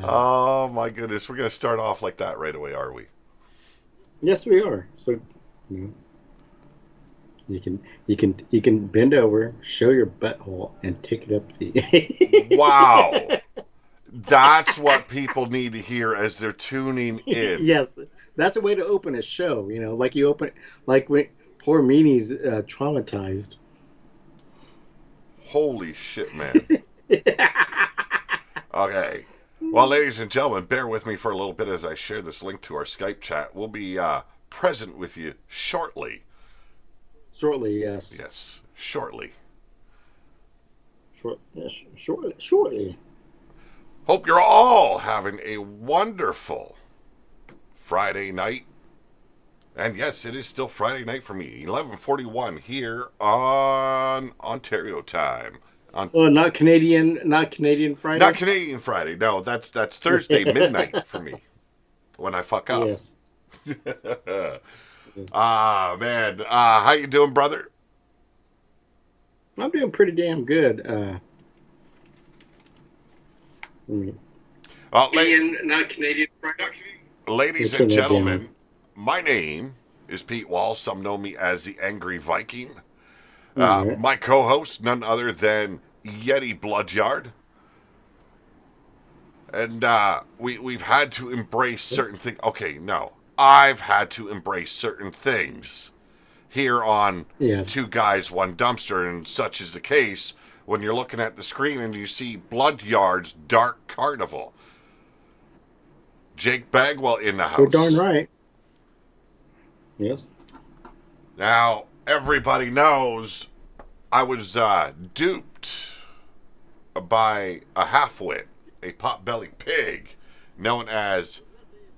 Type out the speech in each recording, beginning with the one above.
Oh my goodness, we're gonna start off like that right away, are we? Yes, we are. So you know, you can bend over, show your butthole, and take it up Wow, the. that's what people need to hear as they're tuning in. Yes, that's a way to open a show. Like you open, like when poor Meanie's traumatized. Holy shit, man. Okay. Well, ladies and gentlemen, bear with me for a little bit as I share this link to our Skype chat. We'll be present with you shortly. Shortly, yes. Yes, shortly. Shortly. Hope you're all having a wonderful Friday night. And yes, it is still Friday night for me. 11:41 here on Ontario time. On Oh, not Canadian Not Friday. Canadian Friday. No, that's Thursday midnight for me when I fuck up. Yes. Ah man, how you doing, brother? I'm doing pretty damn good. Let me Uh, la- not Canadian Friday. Let me Ladies and turn that down. gentlemen, my name is Pete Wall. Some know me as the Angry Viking. All right. My co-host, none other than Yeti Bloodyard, and we've had to embrace Yes. certain things. Okay, no, I've had to embrace certain things here on Yes. Two Guys One Dumpster, and such is the case when you're looking at the screen and you see Bloodyard's Dark Carnival. Jake Bagwell in the You're darn house. right. Yes. Now everybody knows I was duped by a halfwit, a potbelly pig, known as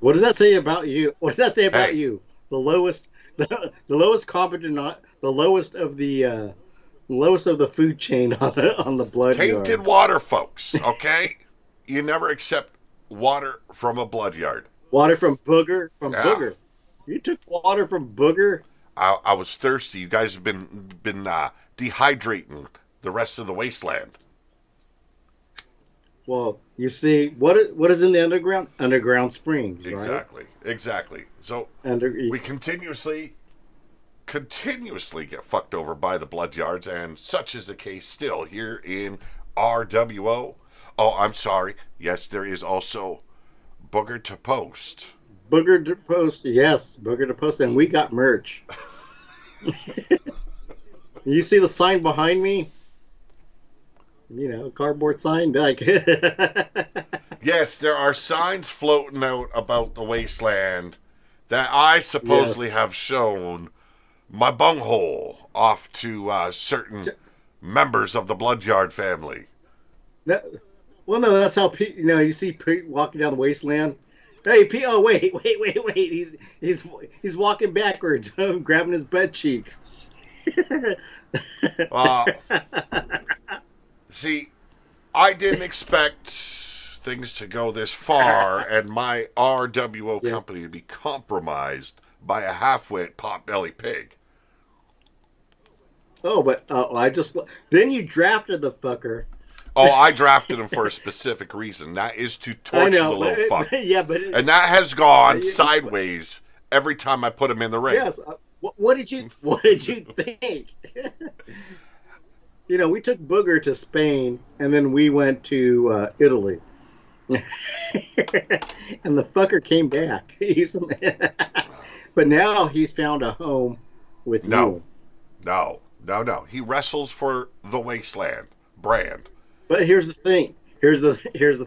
What does that say about you? What does that say about hey, you? The lowest, the lowest competent, not the lowest of the food chain on the blood tainted yards. water, folks. Okay, you never accept water from a blood yard. Water from Booger, Yeah, You took water from Booger. I was thirsty. You guys have been dehydrating the rest of the wasteland. Well, you see, what is in the underground? Underground springs, right? Exactly. So Under we continuously get fucked over by the blood yards, and such is the case still here in RWO. Oh, I'm sorry. Yes, there is also Booger to Post. Booger to Post. Yes, Booger to Post, and we got merch. You see the sign behind me? Cardboard sign. Like, Yes, there are signs floating out about the wasteland that I supposedly yes. have shown my bunghole off to certain members of the Bloodyard family. That, well, no, that's how Pete. You see Pete walking down the wasteland. Hey, Pete. Oh, wait. He's walking backwards, grabbing his butt cheeks. Uh, See, I didn't expect things to go this far and my RWO Yes. company to be compromised by a half-wit potbelly pig. Oh, but I just then you drafted the fucker. Oh, I drafted him for a specific reason. That is to I torture the know, little fuck. yeah, but And that has gone but sideways every time I put him in the ring. yes. What did you think? We took Booger to Spain, and then we went to Italy, and the fucker came back. But now he's found a home with No, you. no. He wrestles for the Wasteland brand. But here's the thing. Here's the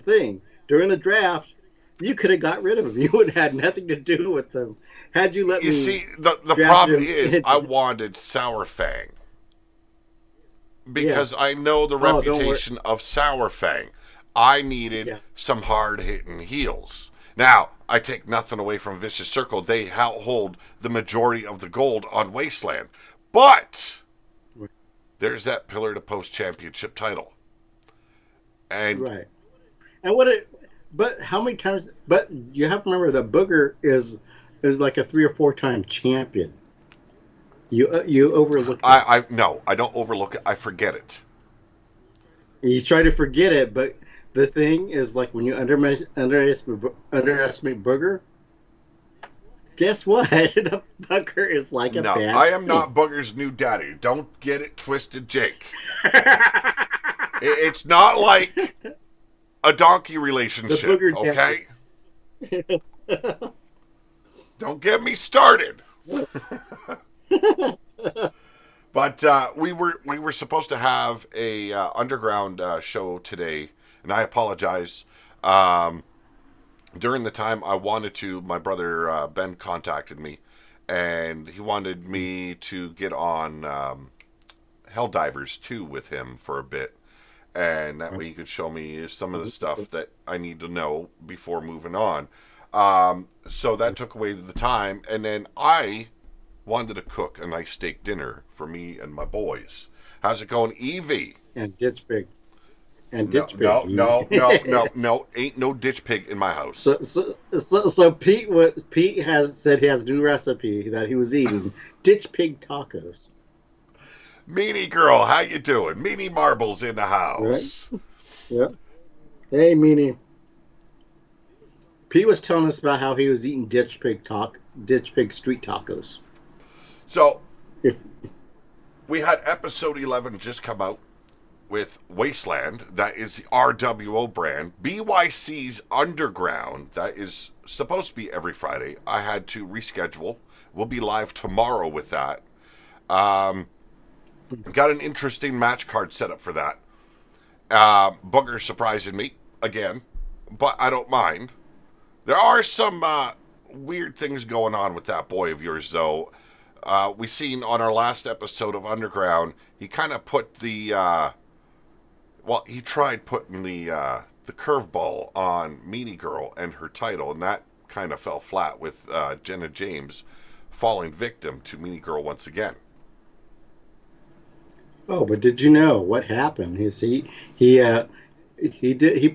thing. During the draft, you could have got rid of him. You would have had nothing to do with him had you let You me see, the draft problem him. is I wanted Sour Fang because Yes. I know the Oh, don't worry. reputation of Sour Fang. I needed Yes. some hard hitting heels. Now, I take nothing away from Vicious Circle. They hold the majority of the gold on Wasteland. But there's that Pillar to Post Championship title. And Right. And but how many times? But you have to remember that Booger is like a 3 or 4 time champion. You overlook that. I no, I don't overlook it. I forget it. You try to forget it, but the thing is, like, when you underestimate Booger, guess what? The fucker is like a No, bad I am thing. not Booger's new daddy. Don't get it twisted, Jake. It's not like a donkey The relationship, Booger daddy. okay? Don't get me started. But we were supposed to have a underground show today, and I apologize. Um, During the time I wanted to, my brother Ben contacted me, and he wanted me to get on Helldivers 2 with him for a bit, and that way he could show me some of the stuff that I need to know before moving on. So that took away the time, and then I wanted to cook a nice steak dinner for me and my boys. How's it going, Evie? And ditch pig. And No, ditch no, pig. no, no, no, no. Ain't no ditch pig in my house. So Pete has said he has a new recipe that he was eating: ditch pig tacos. Meanie girl, how you doing? Meanie Marbles in the Right? house. Yeah. Hey, Meanie. Pete was telling us about how he was eating ditch pig street tacos. So If we had episode 11 just come out with Wasteland. That is the RWO brand. BYC's Underground. That is supposed to be every Friday. I had to reschedule. We'll be live tomorrow with that. Um, got an interesting match card set up for that. Booger surprising me again, but I don't mind. There are some weird things going on with that boy of yours, though. We seen on our last episode of Underground, he kind of put the he tried putting the curveball on Meanie Girl and her title, and that kind of fell flat with Jenna James falling victim to Meanie Girl once again. Oh, but did you know what happened? He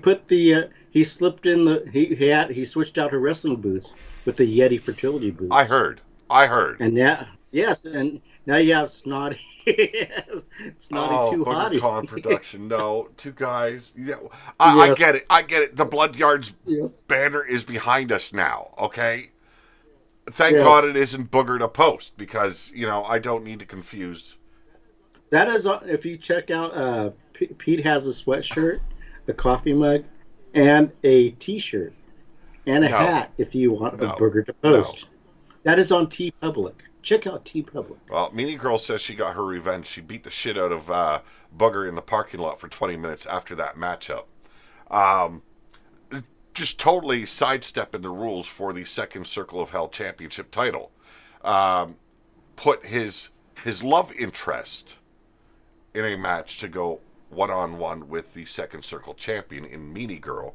put the he slipped in the he switched out her wrestling boots with the Yeti fertility I boots. heard. I heard. And now, yes, and now you have snotty snotty Oh, too Booger hottie. Con production. No, two guys. Yeah, I Yes. get it. I get it. The Blood Yards Yes. banner is behind us now. Okay. Thank God Yes. it isn't Booger to post because I don't need to confuse. That is if you check out Pete has a sweatshirt, a coffee mug, and a t-shirt and a No, hat if you want a no, burger to no. post. That is on T Public. Check out T Public. Well, Meanie Girl says she got her revenge. She beat the shit out of Booger in the parking lot for 20 minutes after that matchup. Um, just totally sidestepping the rules for the second Circle of Hell championship title. Um, Put his love interest in a match to go one-on-one with the second Circle champion in Meanie Girl.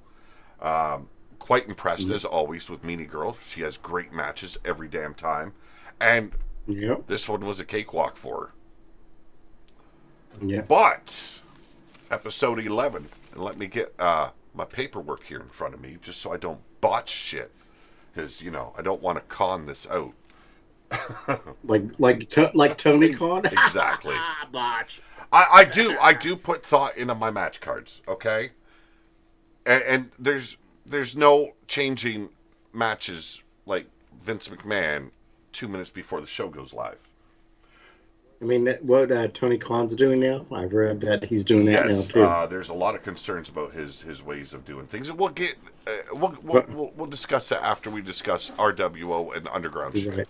Quite impressed as always with Meanie Girl. She has great matches every damn time. And Yep. this one was a cakewalk for her. Yeah. But episode 11, and let me get my paperwork here in front of me just so I don't botch shit. Because, I don't want to con this out. Like Tony Khan. Exactly. Botch. I do put thought into my match cards, okay? And there's no changing matches like Vince McMahon 2 minutes before the show goes live. I mean, what Tony Khan's doing now? I've read that he's doing that now Yes, too. there's a lot of concerns about his ways of doing things, and we'll get But- we'll discuss that after we discuss RWO and Underground shit. Right.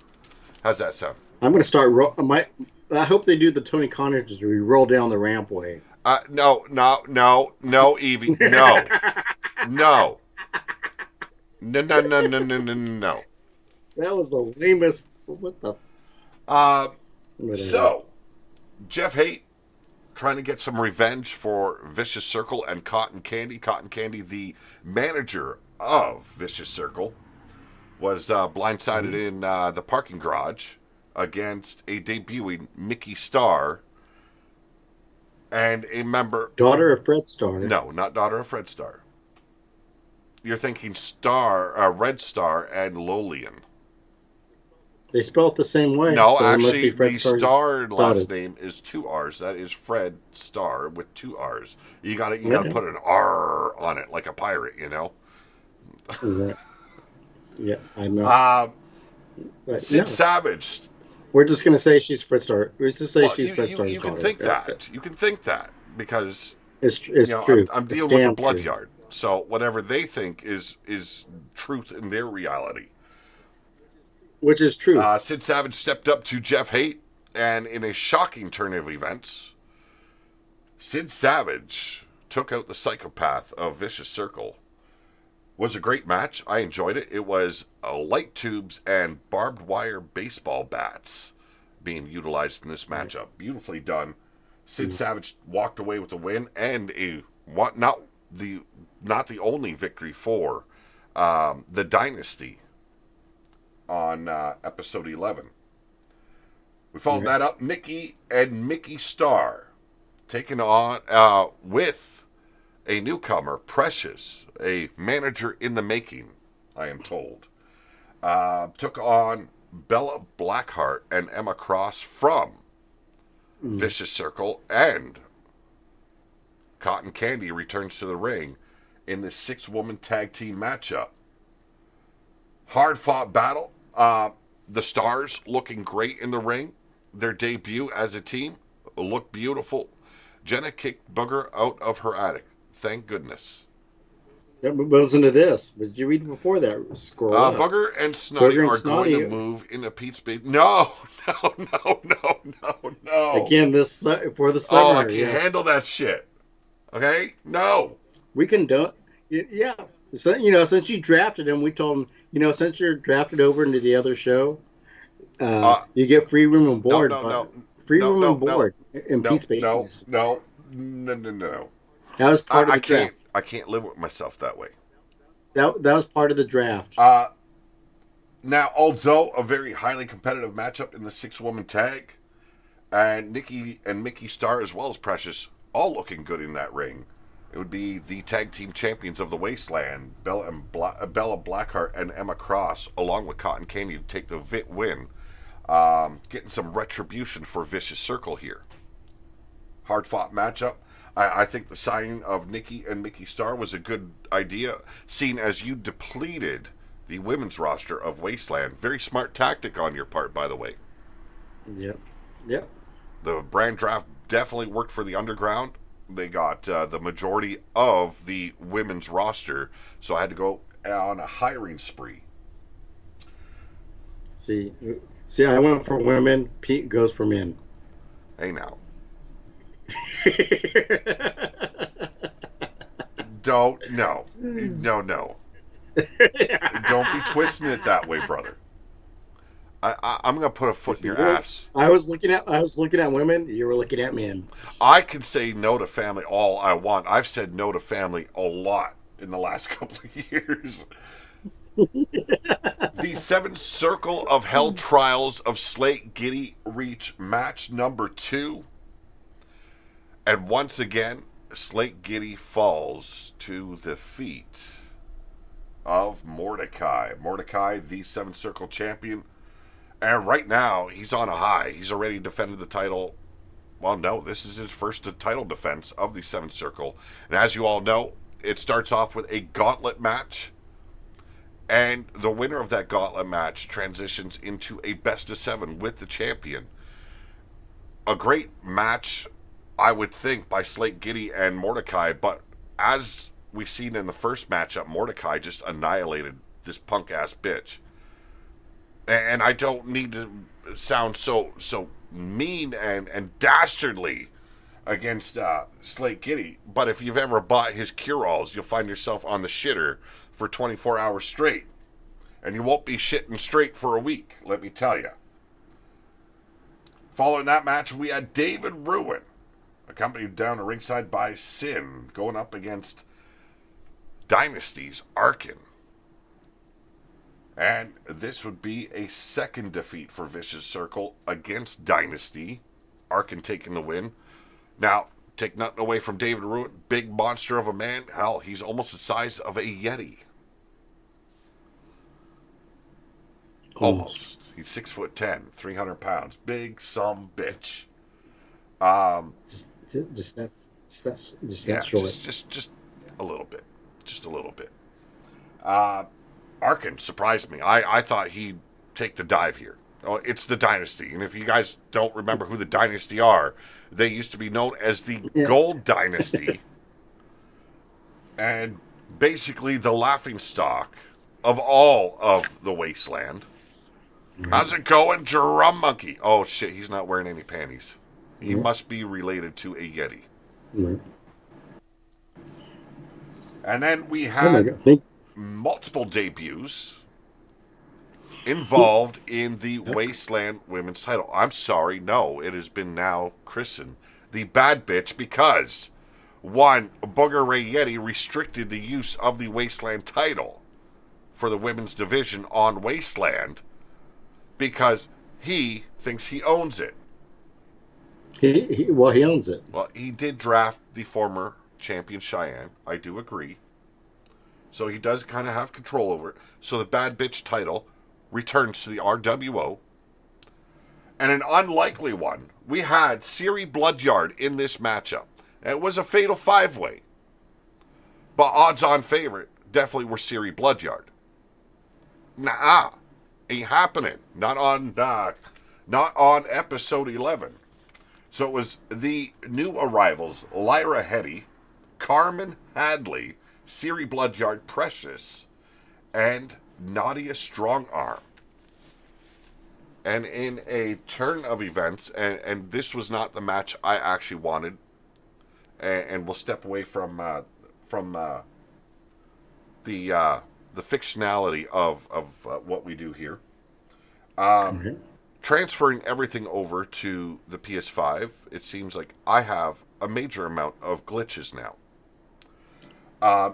How's that sound? I'm going to start. I hope they do the Tony Khan as we roll down the rampway. No, Evie, no, no, no. That was the lamest. What the? Whatever. So, Jeff Haight trying to get some revenge for Vicious Circle and Cotton Candy. Cotton Candy, the manager of Vicious Circle, was blindsided in the parking garage against a debuting Mickey Starr and a member. Daughter of Fred Starr. No, not daughter of Fred Starr. You're thinking Red Star and Lolian. They spell it the same way. No, So it must actually, be Fred the Starr's Star daughter. last name is two R's. That is Fred Starr with two R's. You gotta Okay. put an R on it like a pirate, you know. Right. Yeah, I know. Uh, But Sid no, Savage. we're just gonna say she's Fred Star. We're just say Well, she's Fred Starr's you can daughter. think that. You can think that because It's true. I'm It's dealing with a damn blood true. yard. So whatever they think is truth in their reality. Which is truth. Sid Savage stepped up to Jeff Haight, and in a shocking turn of events, Sid Savage took out the psychopath of Vicious Circle. Was a great match. I enjoyed it. It was light tubes and barbed wire baseball bats being utilized in this matchup. Beautifully done. Sid Savage walked away with the win and not the only victory for the Dynasty on episode 11. We followed that up. Nikki and Mickey Starr taking on with a newcomer, Precious, a manager in the making, I am told. Took on Bella Blackheart and Emma Cross from Vicious Circle, and Cotton Candy returns to the ring in this 6-woman tag team matchup. Hard fought battle. The Stars looking great in the ring. Their debut as a team looked beautiful. Jenna kicked Booger out of her attic. Thank goodness. Yeah, but listen to this. Did you read before that? Scroll up. Booger and Snotty Booger and are Snotty. going to move into Pete's Bay. No. Again, this for the summer. Oh, I can't handle that shit. Okay? No. We can do it. Yeah. So, since you drafted him, we told him, since you're drafted over into the other show, you get free room and board. Free room and board in Pete's Bay. No. That was part of the draft. I can't live with myself that way. That was part of the draft. Now, although a very highly competitive matchup in the 6-woman tag, and Nikki and Mickey Starr as well as Precious all looking good in that ring, it would be the tag team champions of the Wasteland, Bella Blackheart and Emma Cross, along with Cotton Candy, to take the win. Getting some retribution for Vicious Circle here. Hard fought matchup. I think the signing of Nikki and Mickey Starr was a good idea, seeing as you depleted the women's roster of Wasteland. Very smart tactic on your part, by the way. Yep. The brand draft definitely worked for the Underground. They got the majority of the women's roster, so I had to go on a hiring spree. See, I went for women. Pete goes for men. Hey, now. No. Don't be twisting it that way, brother. I'm gonna put a foot in your ass. I was looking at women. You were looking at men. I can say no to family all I want. I've said no to family a lot in the last couple of years. The 7 Circle of Hell Trials of Slate Giddy reach match number 2. And once again, Slate Giddy falls to the feet of Mordecai. Mordecai, the 7 Circle champion. And right now, he's on a high. He's already defended the title. Well, no, this is his first title defense of the 7 Circle. And as you all know, it starts off with a gauntlet match. And the winner of that gauntlet match transitions into a best of 7 with the champion. A great match, I would think, by Slate Giddy and Mordecai. But as we've seen in the first matchup, Mordecai just annihilated this punk-ass bitch. And I don't need to sound so mean and dastardly against Slate Giddy, but if you've ever bought his cure-alls, you'll find yourself on the shitter for 24 hours straight. And you won't be shitting straight for a week, let me tell you. Following that match, we had David Ruin, accompanied down to ringside by Sin, going up against Dynasty's Arkin. And this would be a second defeat for Vicious Circle against Dynasty. Arkin taking the win. Now, take nothing away from David Ruin. Big monster of a man. Hell, he's almost the size of a Yeti. Almost. He's 6'10", 300 pounds, big some bitch. Just that Yeah, short. just a little bit, just a little bit. Arkin surprised me. I thought he'd take the dive here. Oh, it's the Dynasty, and if you guys don't remember who the Dynasty are, they used to be known as the Gold Dynasty, and basically the laughingstock of all of the Wasteland. How's it going, Drum Monkey? Oh shit, he's not wearing any panties. He must be related to a Yeti. Right. And then we Oh my had God. multiple debuts involved in the Wasteland Women's title. I'm sorry, no, it has been now christened the Bad Bitch because one, Booger Ray Yeti restricted the use of the Wasteland title for the women's division on Wasteland because he thinks he owns it. He owns it. Well, he did draft the former champion Cheyenne. I do agree. So he does kind of have control over it. So the Bad Bitch title returns to the RWO. And an unlikely one, we had Siri Bloodyard in this matchup. It was a fatal 5-way. But odds-on favorite definitely were Siri Bloodyard. Nah, ain't happening. Not on episode 11. So it was the new arrivals, Lyra Hetty, Carmen Hadley, Siri Bloodyard Precious, and Nadia Strongarm. And in a turn of events, and this was not the match I actually wanted, and we'll step away from the fictionality of what we do here. Transferring everything over to the PS5, it seems like I have a major amount of glitches now.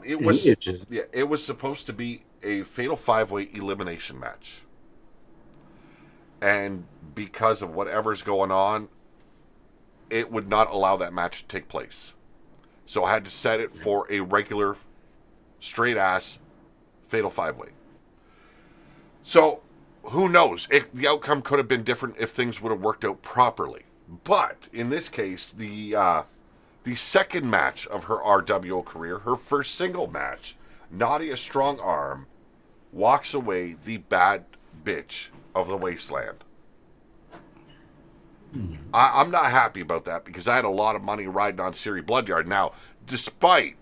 It was supposed to be a fatal 5-way elimination match. And because of whatever's going on, it would not allow that match to take place. So I had to set it for a regular, straight-ass fatal 5-way. So, who knows? The outcome could have been different if things would have worked out properly. But, in this case, the second match of her RWO career, her first single match, Nadia Strongarm walks away the Bad Bitch of the Wasteland. I'm not happy about that because I had a lot of money riding on Siri Bloodyard. Now, despite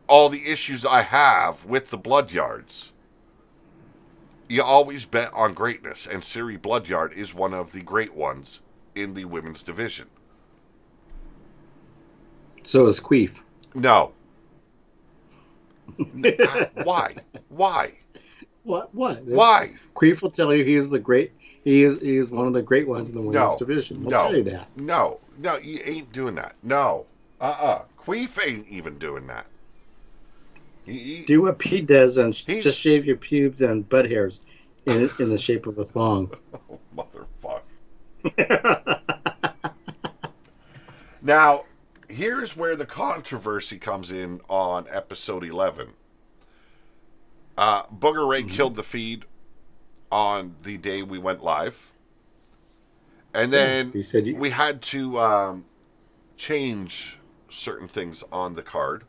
all the issues I have with the Bloodyards, you always bet on greatness, and Siri Bloodyard is one of the great ones in the women's division. So is Queef. No. Why? Why? What? Why? Queef will tell you he is the great. He is one of the great ones in the women's division. He'll tell you that. No, you ain't doing that. No. Queef ain't even doing that. Do what Pete does and just shave your pubes and butt hairs in the shape of a thong. Oh, motherfucker. Now, here's where the controversy comes in on episode 11. Booger Ray killed the feed on the day we went live. And then we had to change certain things on the card.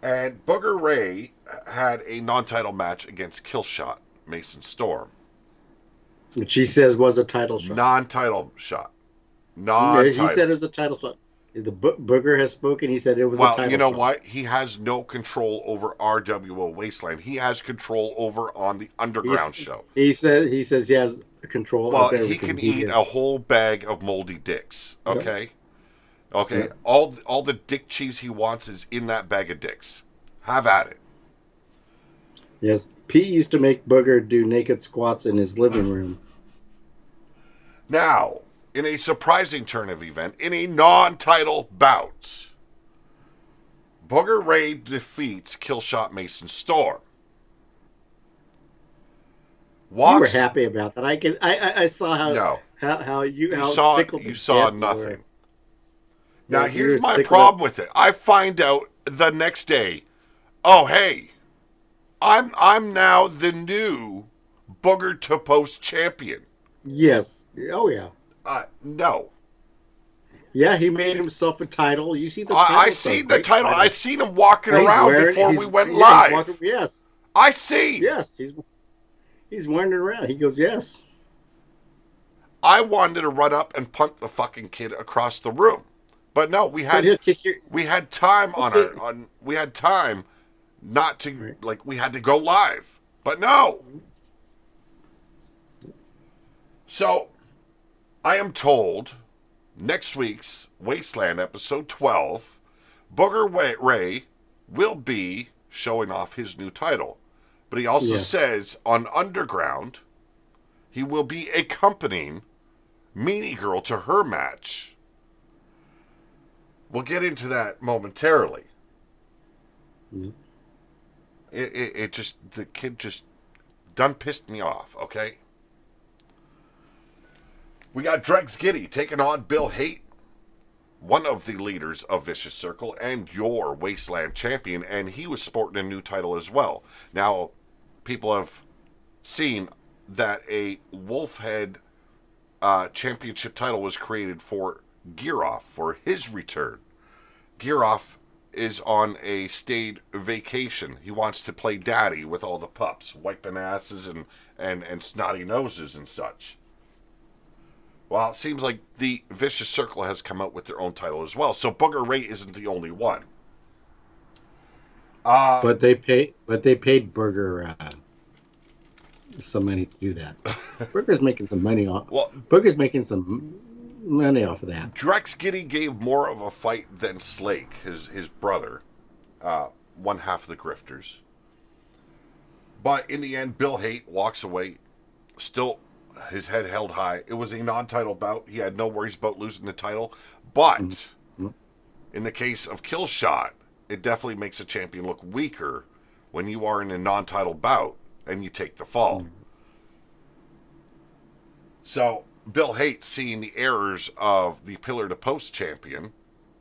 And Booger Ray had a non-title match against Killshot Mason Storm. Which he says was a title shot. Non-title shot. Non-title. He said it was a title shot. The Booger has spoken. He said it was a title shot. Well, you know what? He has no control over RWO Wasteland. He has control over on the Underground show. He says he has control over everything. He can eat a whole bag of moldy dicks. Okay? Yep. Okay? Yep. All the dick cheese he wants is in that bag of dicks. Have at it. Yes. Pete used to make Booger do naked squats in his living room. Now, in a surprising turn of event, in a non-title bout, Booger Ray defeats Killshot Mason Storm. You were happy about that. I saw how you saw nothing. Now here's my problem with it. I find out the next day, oh hey, I'm now the new Booger to post champion. Yes. Oh yeah. No. Yeah, he made himself a title. You see the title? I seen the title. I seen him walking And he's around wearing- before he's- we went yeah, he's live. walking- yes. I see. Yes. He's wearing it around. He goes, yes. I wanted to run up and punt the fucking kid across the room, but no, we But he'll had kick your. we had time on Okay. our on. We had time not to Right. like we had to go live, but no. So, I am told next week's Wasteland episode 12, Booger Ray will be showing off his new title. But he also Yes. says on Underground, he will be accompanying Meanie Girl to her match. We'll get into that momentarily. Mhm. It just, the kid just done pissed me off, okay? We got Drex Giddy taking on Bill Haight, one of the leaders of Vicious Circle and your Wasteland champion, and he was sporting a new title as well. Now, people have seen that a Wolfhead championship title was created for Gearoff for his return. Gearoff is on a stayed vacation. He wants to play daddy with all the pups, wiping asses and snotty noses and such. Well, it seems like the Vicious Circle has come out with their own title as well. So Booger Ray isn't the only one. But they paid Burger some money to do that. Burger's making some money off. Well, Burger's making some money off of that. Drex Giddy gave more of a fight than Slake, his brother, one half of the Grifters. But in the end, Bill Haight walks away, still his head held high. It was a non-title bout. He had no worries about losing the title. But in the case of Killshot, it definitely makes a champion look weaker when you are in a non-title bout and you take the fall. So Bill Haight, seeing the errors of the Pillar to Post champion,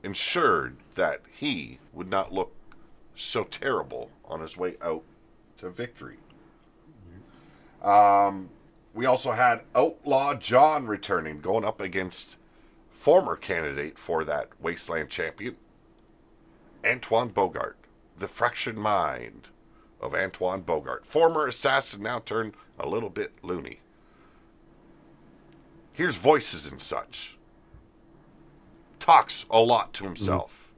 ensured that he would not look so terrible on his way out to victory. We also had Outlaw John returning, going up against former candidate for that Wasteland champion, Antoine Bogart, the fractured mind of Antoine Bogart. Former assassin, now turned a little bit loony. Hears voices and such. Talks a lot to himself.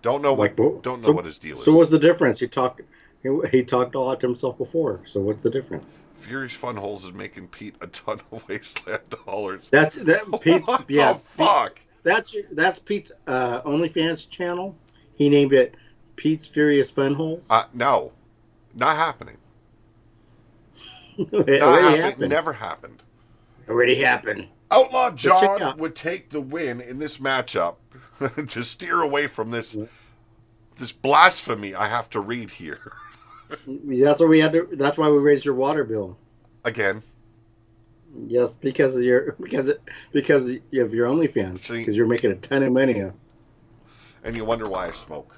Don't know what what his deal is. So what's the difference? He talked a lot to himself before. So what's the difference? Furious Fun Holes is making Pete a ton of Wasteland dollars. That's Pete's. What Yeah, the fuck? That's Pete's OnlyFans channel. He named it Pete's Furious Fun Holes. No, not happening. It Not already happening. happened. Never happened. Already happened. Outlaw check John out. would take the win in this matchup to steer away from this blasphemy I have to read here. That's what we had to. That's why we raised your water bill. Again. Yes, because of your because of your OnlyFans. See? Because you're making a ton of money. And you wonder why I smoke.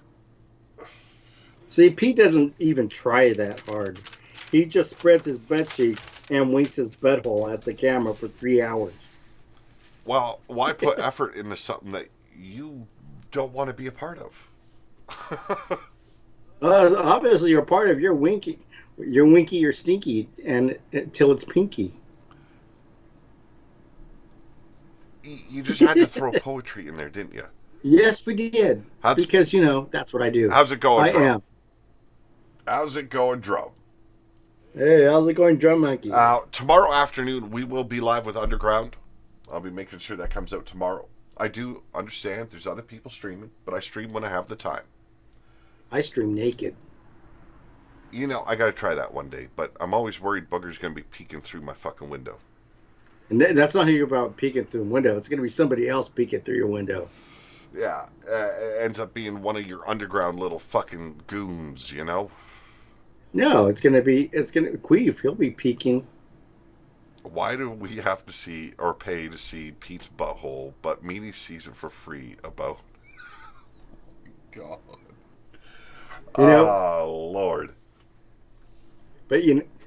See, Pete doesn't even try that hard. He just spreads his butt cheeks and winks his butthole at the camera for 3 hours. Well, why put effort into something that you don't want to be a part of? Obviously, you're part of your winky. You're winky, you're stinky, and until it's pinky. You just had to throw poetry in there, didn't you? Yes, we did. Because, that's what I do. How's it going, I Drum? am. How's it going, Drum? Hey, how's it going, Drum Monkey? Tomorrow afternoon, we will be live with Underground. I'll be making sure that comes out tomorrow. I do understand there's other people streaming, but I stream when I have the time. I stream naked. I got to try that one day, but I'm always worried Booger's going to be peeking through my fucking window. And that's not about peeking through the window. It's going to be somebody else peeking through your window. Yeah, it ends up being one of your underground little fucking goons, No, it's going to be Queef. He'll be peeking. Why do we have to see or pay to see Pete's butthole, but Meanie sees it for free about... God. Oh, Lord. But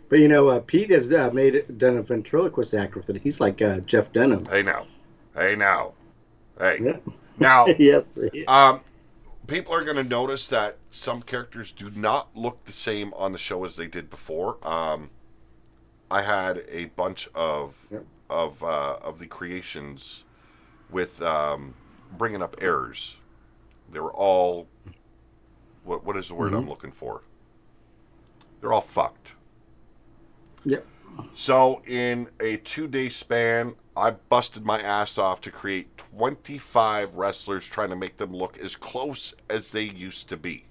But Pete has done a ventriloquist act with it. He's like Jeff Dunham. Hey now, hey now, hey Yeah. now. Yes. Um, People are going to notice that some characters do not look the same on the show as they did before. I had a bunch of Yep. of the creations with bringing up errors. They were all what is the word I'm looking for? They're all fucked. Yep. So in a 2-day span, I busted my ass off to create 25 wrestlers, trying to make them look as close as they used to be.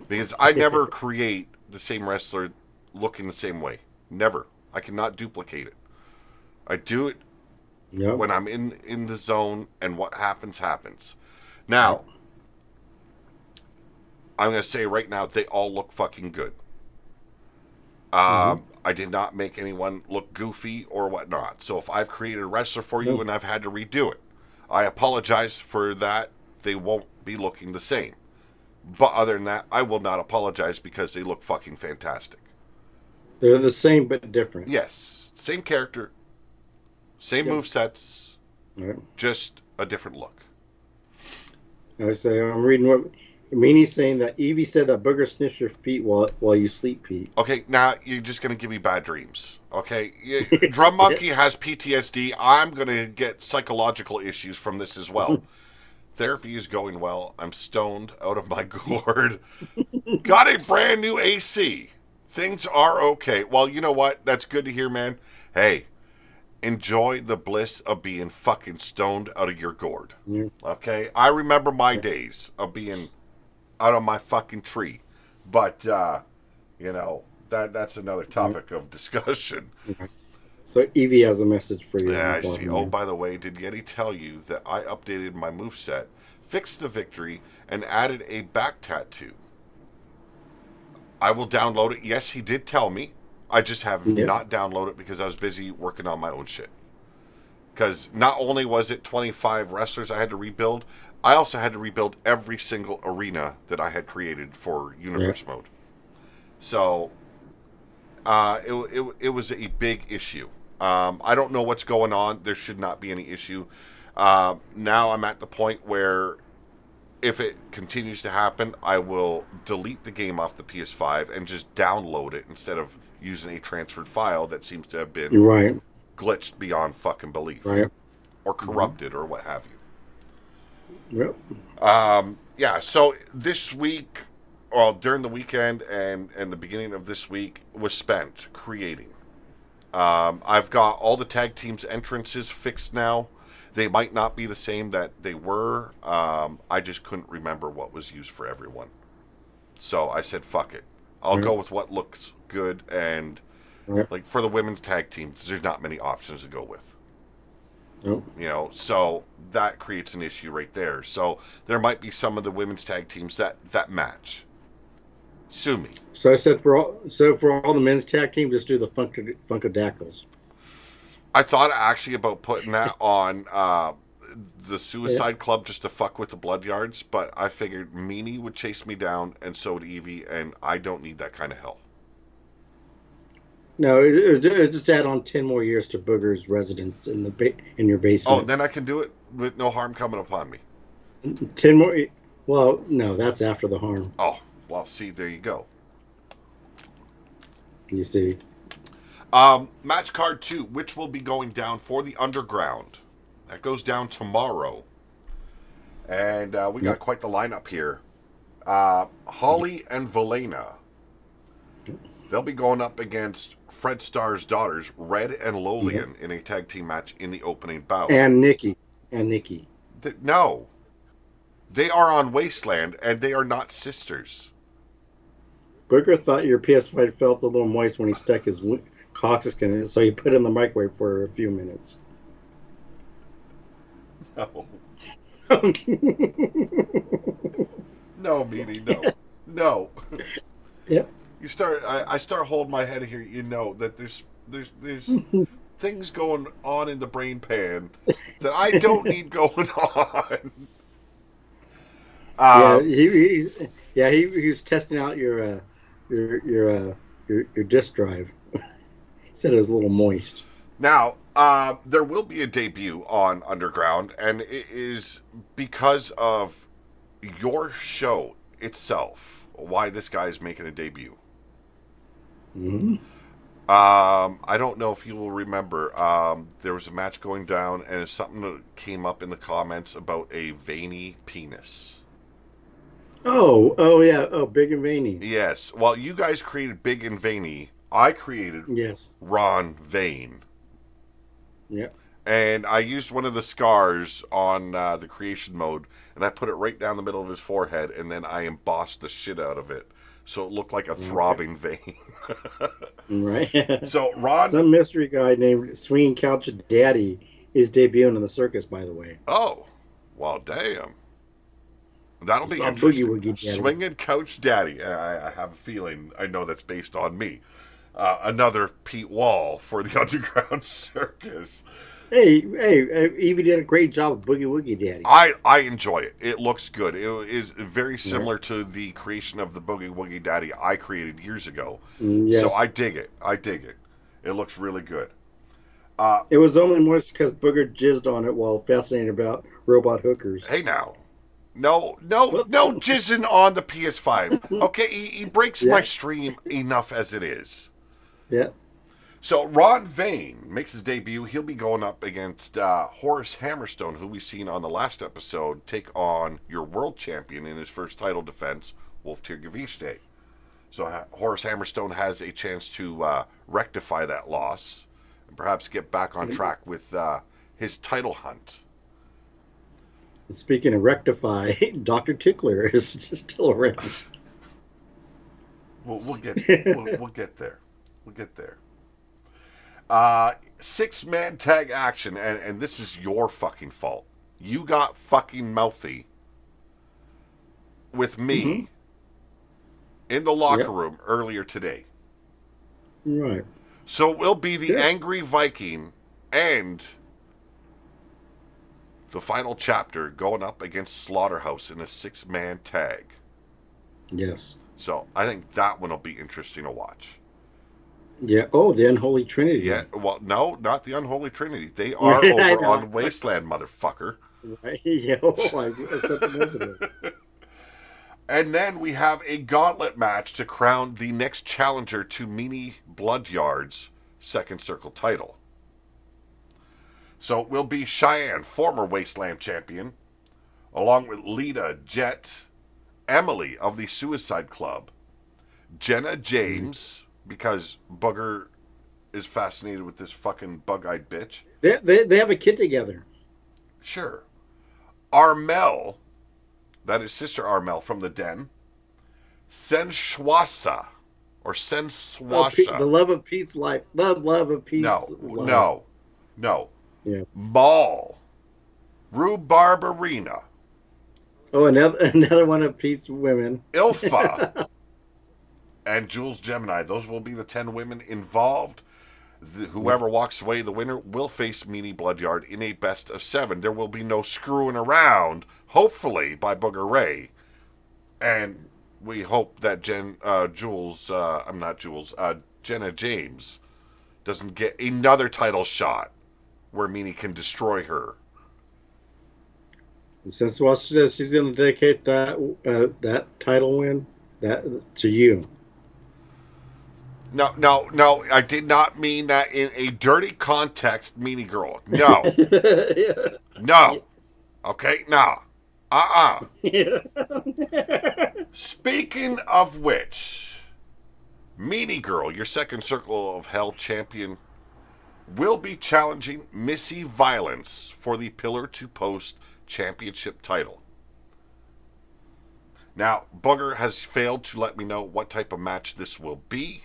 Because I never create the same wrestler looking the same way. Never. I cannot duplicate it. I do it Yep. when I'm in the zone, and what happens, happens. Now, I'm going to say right now, they all look fucking good. I did not make anyone look goofy or whatnot. So if I've created a wrestler for you and I've had to redo it, I apologize for that. They won't be looking the same. But other than that, I will not apologize because they look fucking fantastic. They're the same but different. Yes, same character, same Yep. movesets, Right. just a different look. I say I'm reading what Meanie's saying that Evie said that Booger sniffs your feet while you sleep, Pete. Okay, now you're just going to give me bad dreams. Okay? Drum Monkey has PTSD. I'm going to get psychological issues from this as well. Therapy is going well. I'm stoned out of my gourd. Got a brand new AC. Things are okay. Well, you know what? That's good to hear, man. Hey, enjoy the bliss of being fucking stoned out of your gourd. Yeah. Okay? I remember my days of being out of my fucking tree. But, that's another topic of discussion. So Evie has a message for you. Yeah, I see. Oh, by the way, did Yeti tell you that I updated my moveset, fixed the victory, and added a back tattoo? I will download it. Yes, he did tell me. I just have not downloaded it because I was busy working on my own shit. Because not only was it 25 wrestlers I had to rebuild, I also had to rebuild every single arena that I had created for Universe Mode. So, it was a big issue. I don't know what's going on. There should not be any issue. Now I'm at the point where if it continues to happen, I will delete the game off the PS5 and just download it instead of using a transferred file that seems to have been Right. glitched beyond fucking belief. Right. Or corrupted or what have you. Yep. Yeah, so this week, well, during the weekend and the beginning of this week was spent creating. I've got all the tag teams' entrances fixed now. They might not be the same that they were. I just couldn't remember what was used for everyone. So I said, fuck it. I'll go with what looks good. And like for the women's tag teams, there's not many options to go with. Nope. So that creates an issue right there. So there might be some of the women's tag teams that match. Sue me. So I said for all the men's tag team, just do the Funkadactyls. I thought actually about putting that on the Suicide Club just to fuck with the Blood Yards, but I figured Meanie would chase me down, and so would Evie, and I don't need that kind of hell. No, it just add on 10 more years to Booger's residence in your basement. Oh, then I can do it with no harm coming upon me. 10 more. Well, no, that's after the harm. Oh, well, see, there you go. You see. Match card 2, which will be going down for the Underground. That goes down tomorrow. And we got quite the lineup here. Holly and Velena. They'll be going up against Fred Starr's daughters, Red and Lolian, in a tag team match in the opening bout. And Nikki. No. They are on Wasteland, and they are not sisters. Booger thought your PS5 felt a little moist when he stuck his coccyx in it, so he put it in the microwave for a few minutes. No. No, Meanie, no. No. Yep. I start holding my head here, that there's things going on in the brain pan that I don't need going on. He was testing out your disk drive. Said it was a little moist. Now, there will be a debut on Underground, and it is because of your show itself why this guy is making a debut. Mm-hmm. I don't know if you will remember. There was a match going down, and something that came up in the comments about a veiny penis. Oh yeah. Oh, big and veiny. Yes. Well, you guys created Big and Veiny. I created Yes. Ron Vane. Yeah. And I used one of the scars on the creation mode, and I put it right down the middle of his forehead, and then I embossed the shit out of it, so it looked like a throbbing vein. Right. So Ron, Some mystery guy named Swinging Couch Daddy is debuting in the circus, by the way. oh, well, damn, that'll be Some interesting. Boogie Woogie Daddy. Swinging Couch Daddy. I have a feeling I know that's based on me. Another Pete Wall for the Underground Circus. Hey, Evie did a great job with Boogie Woogie Daddy. I enjoy it. It looks good. It is very similar to the creation of the Boogie Woogie Daddy I created years ago. Yes. So I dig it. I dig it. It looks really good. It was only more because Booger jizzed on it while fascinated about robot hookers. Hey now. No jizzing on the PS5. Okay, he breaks my stream enough as it is. Yeah. So Ron Vane makes his debut. He'll be going up against Horace Hammerstone, who we've seen on the last episode take on your world champion in his first title defense, Wolf Tirgavishte. So Horace Hammerstone has a chance to rectify that loss and perhaps get back on track with his title hunt. And speaking of rectify, Dr. Tickler is still around. We'll get there. We'll get there. 6-man tag action, and this is your fucking fault. You got fucking mouthy with me in the locker room earlier today. Right. So it will be the Angry Viking and the final chapter going up against Slaughterhouse in a 6-man tag. Yes. So I think that one will be interesting to watch. Yeah. Oh, the Unholy Trinity. Yeah. Well, no, not the Unholy Trinity. They are over on Wasteland, motherfucker. Right. Yeah. Oh, I sent them over there. And then we have a gauntlet match to crown the next challenger to Meanie Bloodyard's second circle title. So it will be Cheyenne, former Wasteland champion, along with Lita, Jet, Emily of the Suicide Club, Jenna James, because Bugger is fascinated with this fucking bug-eyed bitch. They have a kid together. Sure. Armel, that is Sister Armel from the Den. Sensuasa, or Sensuasha. The love of Pete's life. Love of Pete's life. No. Yes. Maul. Rhubarbarina. Oh, another one of Pete's women. Ilfa. And Jules Gemini. Those will be the 10 women involved. Whoever walks away the winner will face Meanie Bloodyard in a best of 7. There will be no screwing around, hopefully, by Booger Ray. And we hope that Jenna James doesn't get another title shot where Meanie can destroy her. Since what she says she's going to dedicate that title win to you. No, I did not mean that in a dirty context, Meanie Girl. No. No. Okay, no. Speaking of which, Meanie Girl, your second Circle of Hell champion, will be challenging Missy Violence for the Pillar to Post championship title. Now, Bugger has failed to let me know what type of match this will be,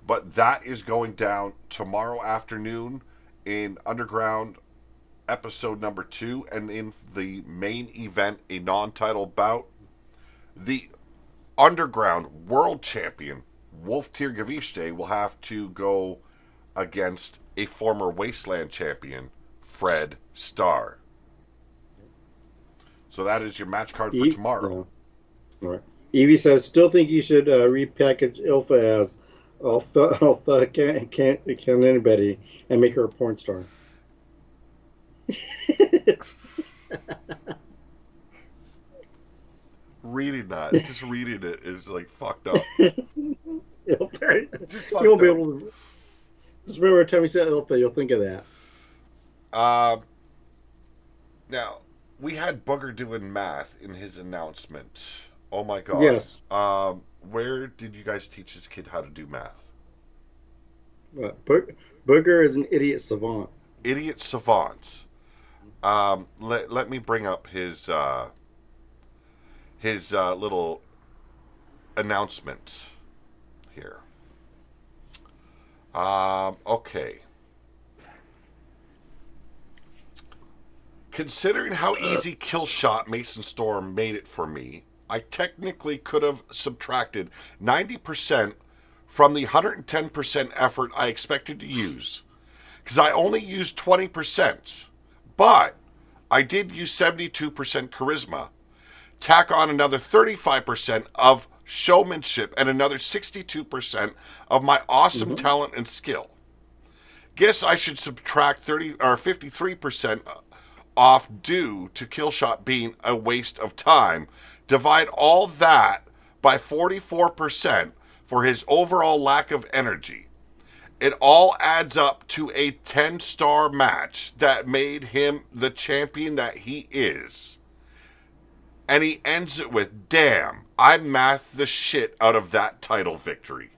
but that is going down tomorrow afternoon in Underground episode number 2, and in the main event, a non-title bout, the Underground World Champion Wolf Tirgavishte will have to go against a former Wasteland champion, Fred Starr. So that is your match card for tomorrow. All right. Evie says, still think you should repackage Ilfa as I'll fuck anybody and make her a porn star. Reading that, just reading it is like fucked up. You'll, Just you won't fucked be up. able to. Just remember every time you say Ilpa, you'll think of that. Um, Now, we had Booger doing math in his announcement. Oh my god. Yes. Where did you guys teach this kid how to do math? Booger is an idiot savant. Idiot savant. Let me bring up his little announcement here. Okay. Considering how easy Killshot Mason Storm made it for me, I technically could have subtracted 90% from the 110% effort I expected to use. Because I only used 20%. But I did use 72% charisma. Tack on another 35% of showmanship and another 62% of my awesome Mm-hmm. talent and skill. Guess I should subtract 30 or 53% off due to Killshot being a waste of time. Divide all that by 44% for his overall lack of energy. It all adds up to a 10-star match that made him the champion that he is. And he ends it with, damn, I mathed the shit out of that title victory.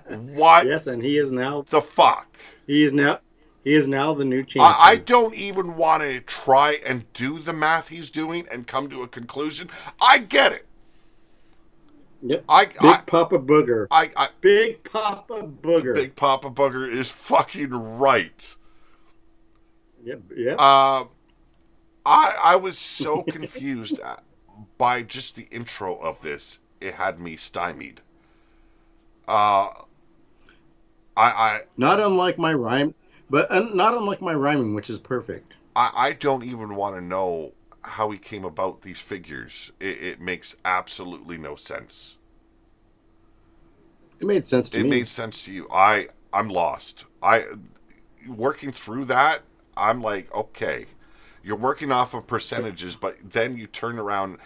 What Yes, and the fuck? he is now he is now the new I champion. don't even want to try and do the math he's doing and come to a conclusion. I get it. Yep. I, I, Big Papa Booger. I, Big Papa Booger. Big Papa Booger is fucking right. Yep. Yep. I was so confused by just the intro of this. It had me stymied. Uh, I, Not unlike my rhyme, but not unlike my rhyming, which is perfect. I don't even want to know how he came about these figures. It makes absolutely no sense. It made sense to It me. made sense to you. I'm lost. I working through that. I'm like, okay, you're working off of percentages, but then you turn around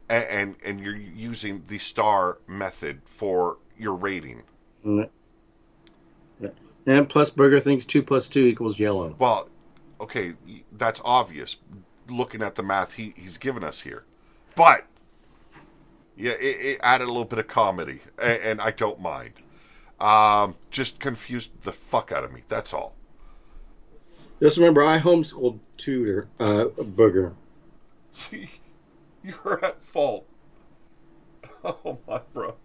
and you're using the star method for your rating. Mm, yeah. And plus, Booger thinks 2 + 2 = yellow. Well, okay, that's obvious. Looking at the math he's given us here, but yeah, it added a little bit of comedy, and I don't mind. Just confused the fuck out of me. That's all. Just remember, I homeschooled tutor Booger. See, you're at fault. Oh my bro.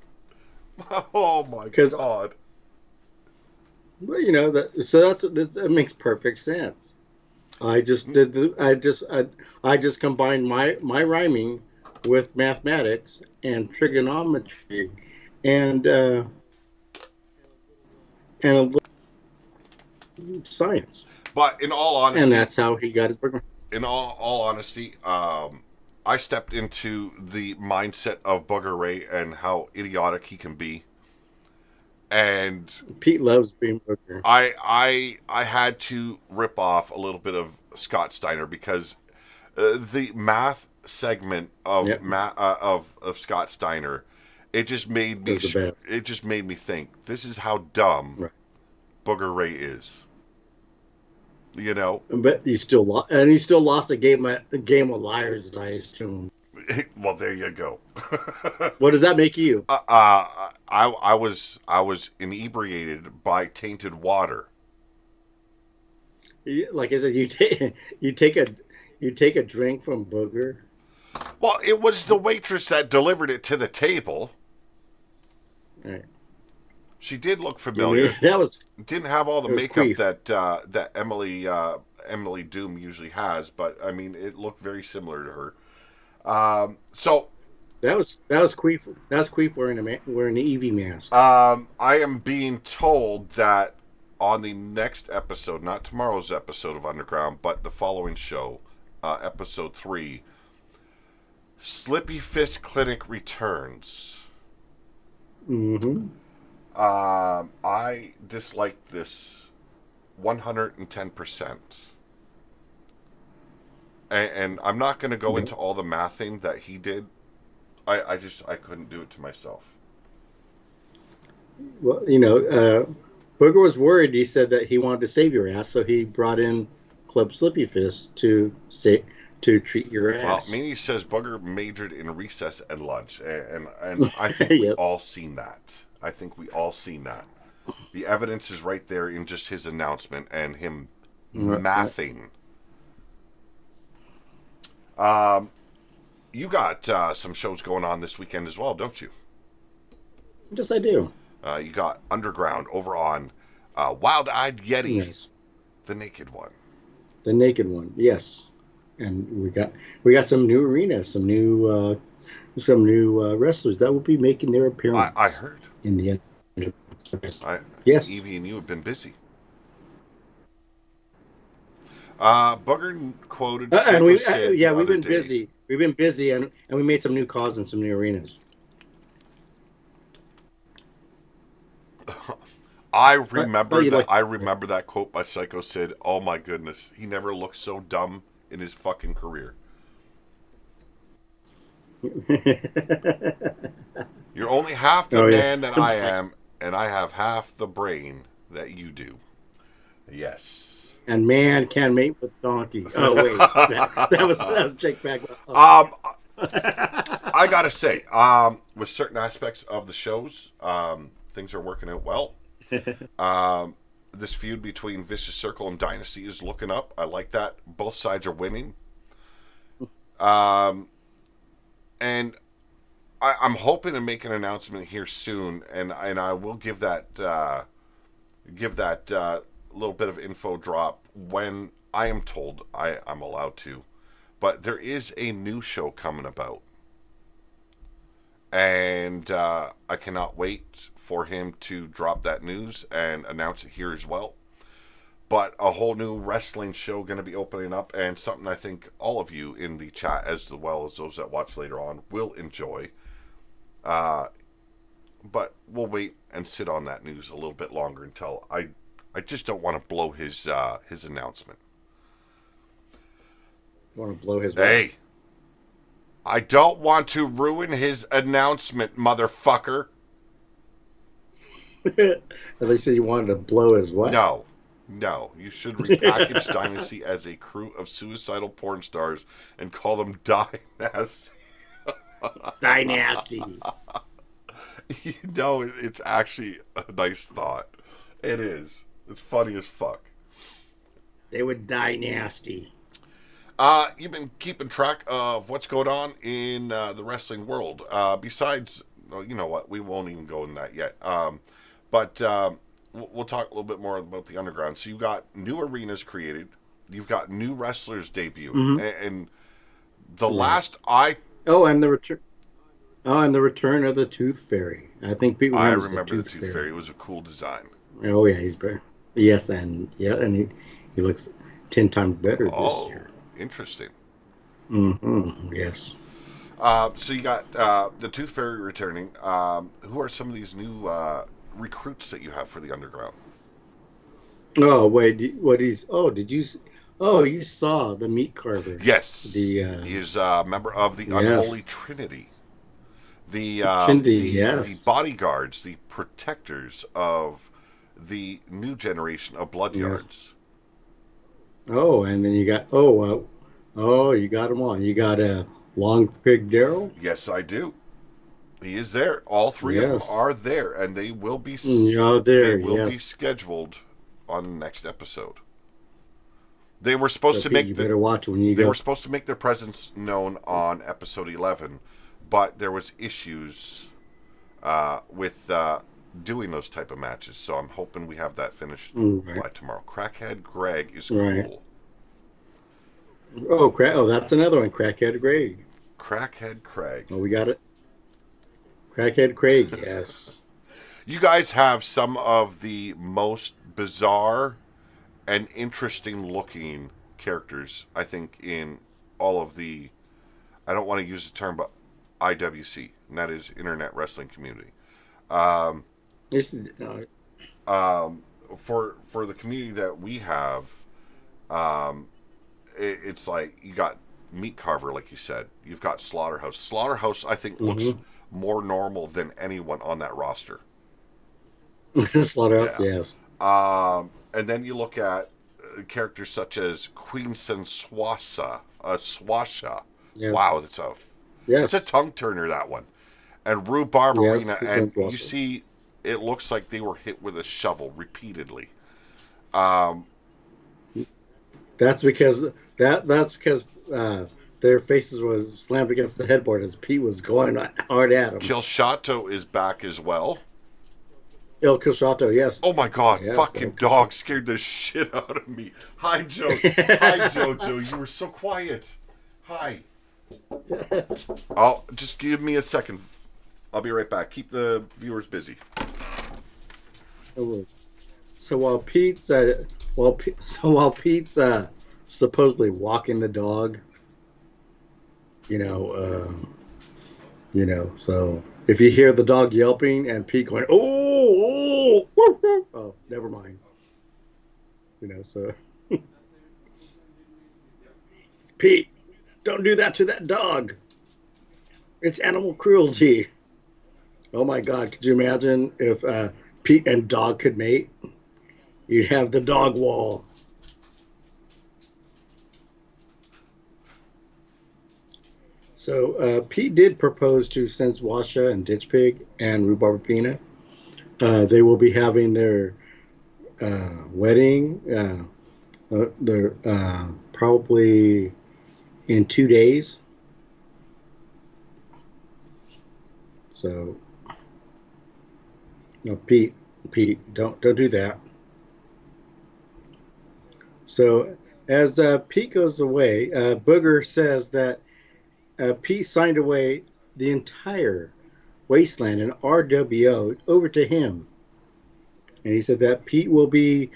Oh my Because, god. well, you know that. So that makes perfect sense. I just did. I just combined my rhyming with mathematics and trigonometry, and and a little science, But in all and honesty, that's how he got his Booger. in all honesty, I stepped into the mindset of Booger Ray and how idiotic he can be, and Pete loves being Booger. I had to rip off a little bit of Scott Steiner because the math segment of Yep, of Scott Steiner, it just made me is the best. it just made me think this is how dumb Right. Booger Ray is. You know, But he still lost, and he still lost a game of liar's dice to him. well there you go. What does that make you? I was inebriated by tainted water. Like I said, you take a drink from Booger. Well, it was the waitress that delivered it to the table. Right. She did look I mean, familiar. that was Didn't have all the it was makeup queef. that Emily Doom usually has, but I mean, it looked very similar to her. So That was queef. That was queef wearing the Eevee mask. I am being told that on the next episode, not tomorrow's episode of Underground, but the following show, episode 3, Slippy Fist Clinic returns. Mm-hmm. I dislike this 110%. And I'm not going to go Yeah. into all the mathing that he did. I couldn't do it to myself. Well, Booger was worried. He said that he wanted to save your ass, so he brought in Club Slippy Fist to treat your Well, ass. Meanie says Bugger majored in recess and lunch, and I think we Yes. all seen that. I think we all seen that. The evidence is right there in just his announcement and him Right. mathing. Um, you got some shows going on this weekend as well, don't you? Yes, I do. You got Underground over on Wild Eyed Yeti, Yes, the naked one. the naked one. Yes, and we got some new arenas, some new wrestlers that will be making their I appearance heard. in the. I Yes, Evie and you have been busy. Bugger quoted and Psycho Sid yeah, the we've other been day. busy. We've been busy, and we made some new calls in some new arenas. I Thought remember you'd that. like. I remember that quote by Psycho Sid. Oh my goodness, he never looked so dumb in his fucking career. You're only half the Oh yeah, man that I am, and I have half the brain that you do. Yes. and man can mate with donkey. Oh wait, that was Jake Bagwell. um, I gotta say, with certain aspects of the shows, things are working out well. Um, this feud between Vicious Circle and Dynasty is looking up. I like that. Both sides are winning. Um, and I'm hoping to make an announcement here soon, and I will give that little bit of info drop when I am told I'm allowed to. But there is a new show coming about, and I cannot wait for him to drop that news and announce it here as well. But a whole new wrestling show going to be opening up, and something I think all of you in the chat, as well as those that watch later on, will enjoy. Uh, but we'll wait and sit on that news a little bit longer until I just don't want to blow his announcement. Want to blow his what? Hey, I don't want to ruin his announcement, motherfucker. They said you wanted to blow his what? No, no, you should repackage Dynasty as a crew of suicidal porn stars and call them Dynasty. Dynasty. It's actually a nice thought. It is. It's funny as fuck. They would die nasty. You've been keeping track of what's going on in the wrestling world. Besides, well, you know what? We won't even go in that yet. But we'll talk a little bit more about the underground. So you've got new arenas created. You've got new wrestlers debuting, Hmm. and the Yes. last I Oh, and the return. Oh, and the return of the Tooth Fairy. I think people I remember the remember the Tooth Tooth Fairy. Fairy. It was a cool design. Oh yeah, he's better. Yes, and he looks 10 times better this Oh, year. interesting. Yes. So you got the Tooth Fairy returning. Who are some of these new recruits that you have for the underground? Oh wait, what he's? Oh, did you? Oh, you saw the meat carver. Yes, The he is a member of the Unholy yes, Trinity, the Shindy. the Yes, bodyguards, the protectors of the new generation of yes. Bloodyards. Oh, and then you got you got them on. You got Long Pig Daryl. Yes, I do. He is there. All three of them Yes. are there, and they will be Oh, they there. will be Yes. scheduled on the next episode. They were supposed to Okay, make you better watch when you they were go. supposed to make their presence known on episode 11, but there was issues with doing those type of matches. So I'm hoping we have that finished Right. by tomorrow. Crackhead Greg is Right. cool. Oh, Oh, that's another one. Crackhead Craig. Crackhead Craig. Oh, we got it. Crackhead Craig. Yes. You guys have some of the most bizarre and interesting looking characters, I think, in all of the, I don't want to use the term, but IWC, and that is Internet Wrestling Community. Um, This is for the community that we have, um, it's like you got meat carver, like you said. You've got slaughterhouse. Slaughterhouse, I think, looks more normal than anyone on that roster. Slaughterhouse. Yeah. Yes. And then you look at characters such as Queen Swasha. Yeah. Wow, that's a Yes. tongue turner, that one. And Rue Barbarina, Yes. and you Sensuasa. see, it looks like they were hit with a shovel repeatedly. Um, That's because that's because their faces was slammed against the headboard as Pete was going hard at him. Kilshato is back as well. El Kishato, yes. Oh my god, Yes, fucking okay. dog scared the shit out of me. Hi, Joe. Hi, Jojo. You were so quiet. Hi. I'll just give me a second. I'll be right back. Keep the viewers busy. So while Pete's supposedly walking the dog, you know, so if you hear the dog yelping and Pete going, oh, woo, woo," oh, never mind. So Pete, don't do that to that dog. It's animal cruelty. Oh my God, could you imagine if Pete and dog could mate? You'd have the dog wall. So Pete did propose to Senswasha and Ditch Pig and Rhubarb Pina. They will be having their wedding. They're probably in 2 days. So, no, Pete, don't do that. So, as Pete goes away, Booger says that Pete signed away the entire wasteland and RWO over to him, and he said that Pete will be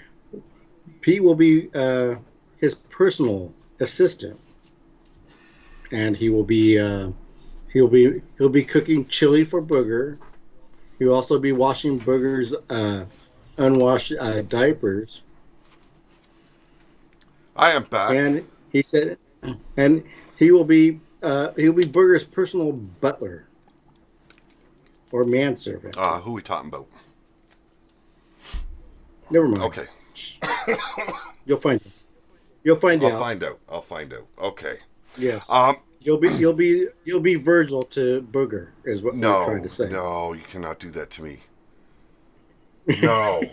his personal assistant, and he'll be cooking chili for Booger. He'll also be washing Booger's unwashed diapers, I am back. and he said, and he'll be Booger's personal butler or manservant. Who we talking about? Never mind. Okay. You'll find out. You'll find I'll out. find out. I'll find out. Okay. Yes. Um, You'll be Virgil to Booger is what we're no, trying to say. no, you cannot do that to me. No.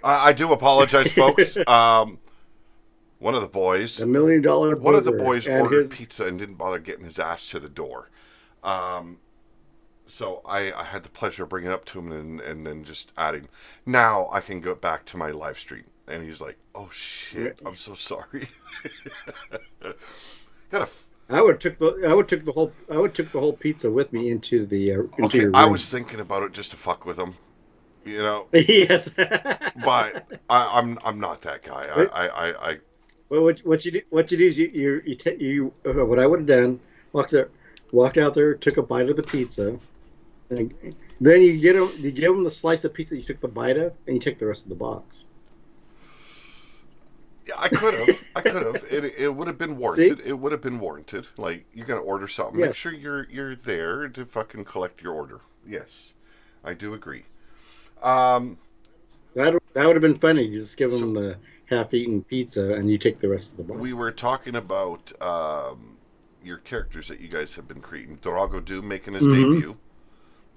I do apologize, folks. One of the boys, $1 million Booger. one of the boys and ordered his, pizza and didn't bother getting his ass to the door. So I had the pleasure of bringing it up to him and then just adding, now I can go back to my live stream. And he's like, oh shit, I'm so sorry. Gotta. I would took the whole pizza with me into the into Okay, your room. I was thinking about it just to fuck with him, you know. Yes. But I'm not that guy. I Well, what you do is what I would have done, walked out there, took a bite of the pizza, and then you give them the slice of pizza you took the bite of, and you take the rest of the box. yeah, I could have. It would have been warranted. It would have been warranted. Like, you're gonna order something, make Yes. sure you're there to fucking collect your order. Yes, I do agree. Um, That would have been funny. You just give them the half-eaten pizza, and you take the rest of the box. we were talking about your characters that you guys have been creating. Drago Doom making his debut.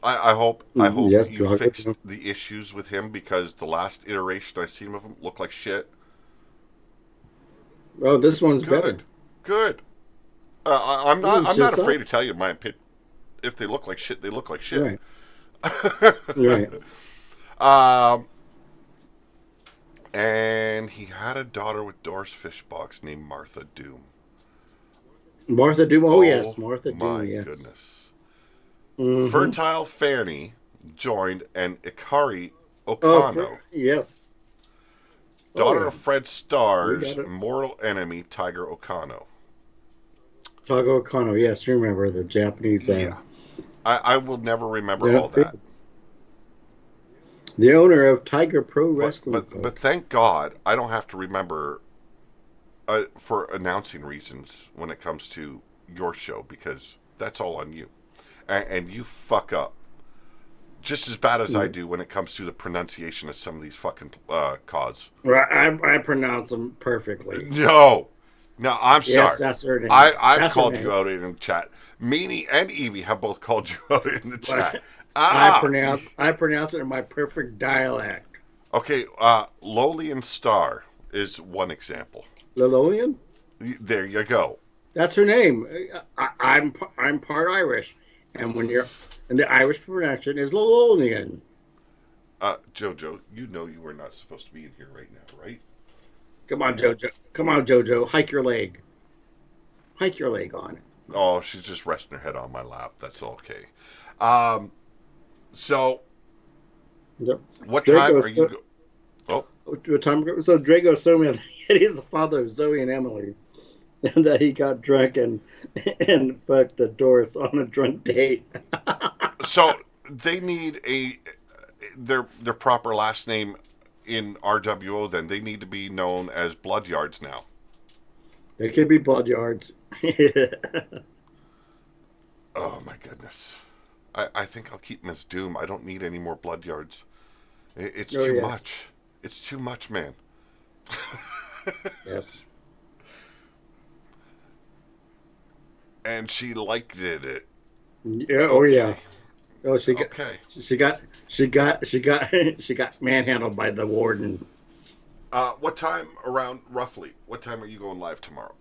I hope Yes, you Drago fixed Doom. the issues with him, because the last iteration I seen of him looked like shit. Oh, this one's Good, better. good. I'm not. It's I'm not just afraid to tell you my opinion. If they look like shit, they look like shit. Right. Right. And he had a daughter with Doris Fishbox named Martha Doom. Martha Doom. Oh, yes, Martha my Doom. Yes. goodness. Mhm. Fertile Fanny joined, and Ikari Oh, Okano, yes. daughter yeah. of Fred We Starr's got it. mortal enemy, Tiger Okano. Tago Kano. Yes, you remember the Japanese. Yeah. I will never remember Yeah, all that. The owner of Tiger Pro But Wrestling, but folks. thank God I don't have to remember for announcing reasons when it comes to your show because that's all on you, and you fuck up just as bad as I do when it comes to the pronunciation of some of these fucking cause. Well, I pronounce them perfectly. No, no, I'm Yes, sorry. that's her name. I've That's her called you name. out in the chat. Meanie and Evie have both called you out in the chat. But Ah, I pronounce it in my perfect dialect. okay. Lolian Star is one example. Lillian? There you go. That's her name. I'm part Irish, and when you're and the Irish pronunciation is Lillian. Jojo, you know you were not supposed to be in here right now, right? Come on, Jojo. Come on, Jojo. Hike your leg. Hike your leg on. Oh, she's just resting her head on my lap. That's okay. Um, so Yep. what time Draco. are you? Oh, What time? So Draco told me that he's the father of Zoe and Emily, and that he got drunk and fucked the Doris on a drunk date. so they need their proper last name in RWO. Then they need to be known as Bloodyards now. They could be blood yards. Oh my goodness. I think I'll keep Miss Doom. I don't need any more Bloodyards. It's Oh, too yes. much. It's too much, man. Yes. And she liked it. Yeah. Oh yeah. Oh, Okay. she got she got manhandled by the warden. What time around roughly? What time are you going live tomorrow?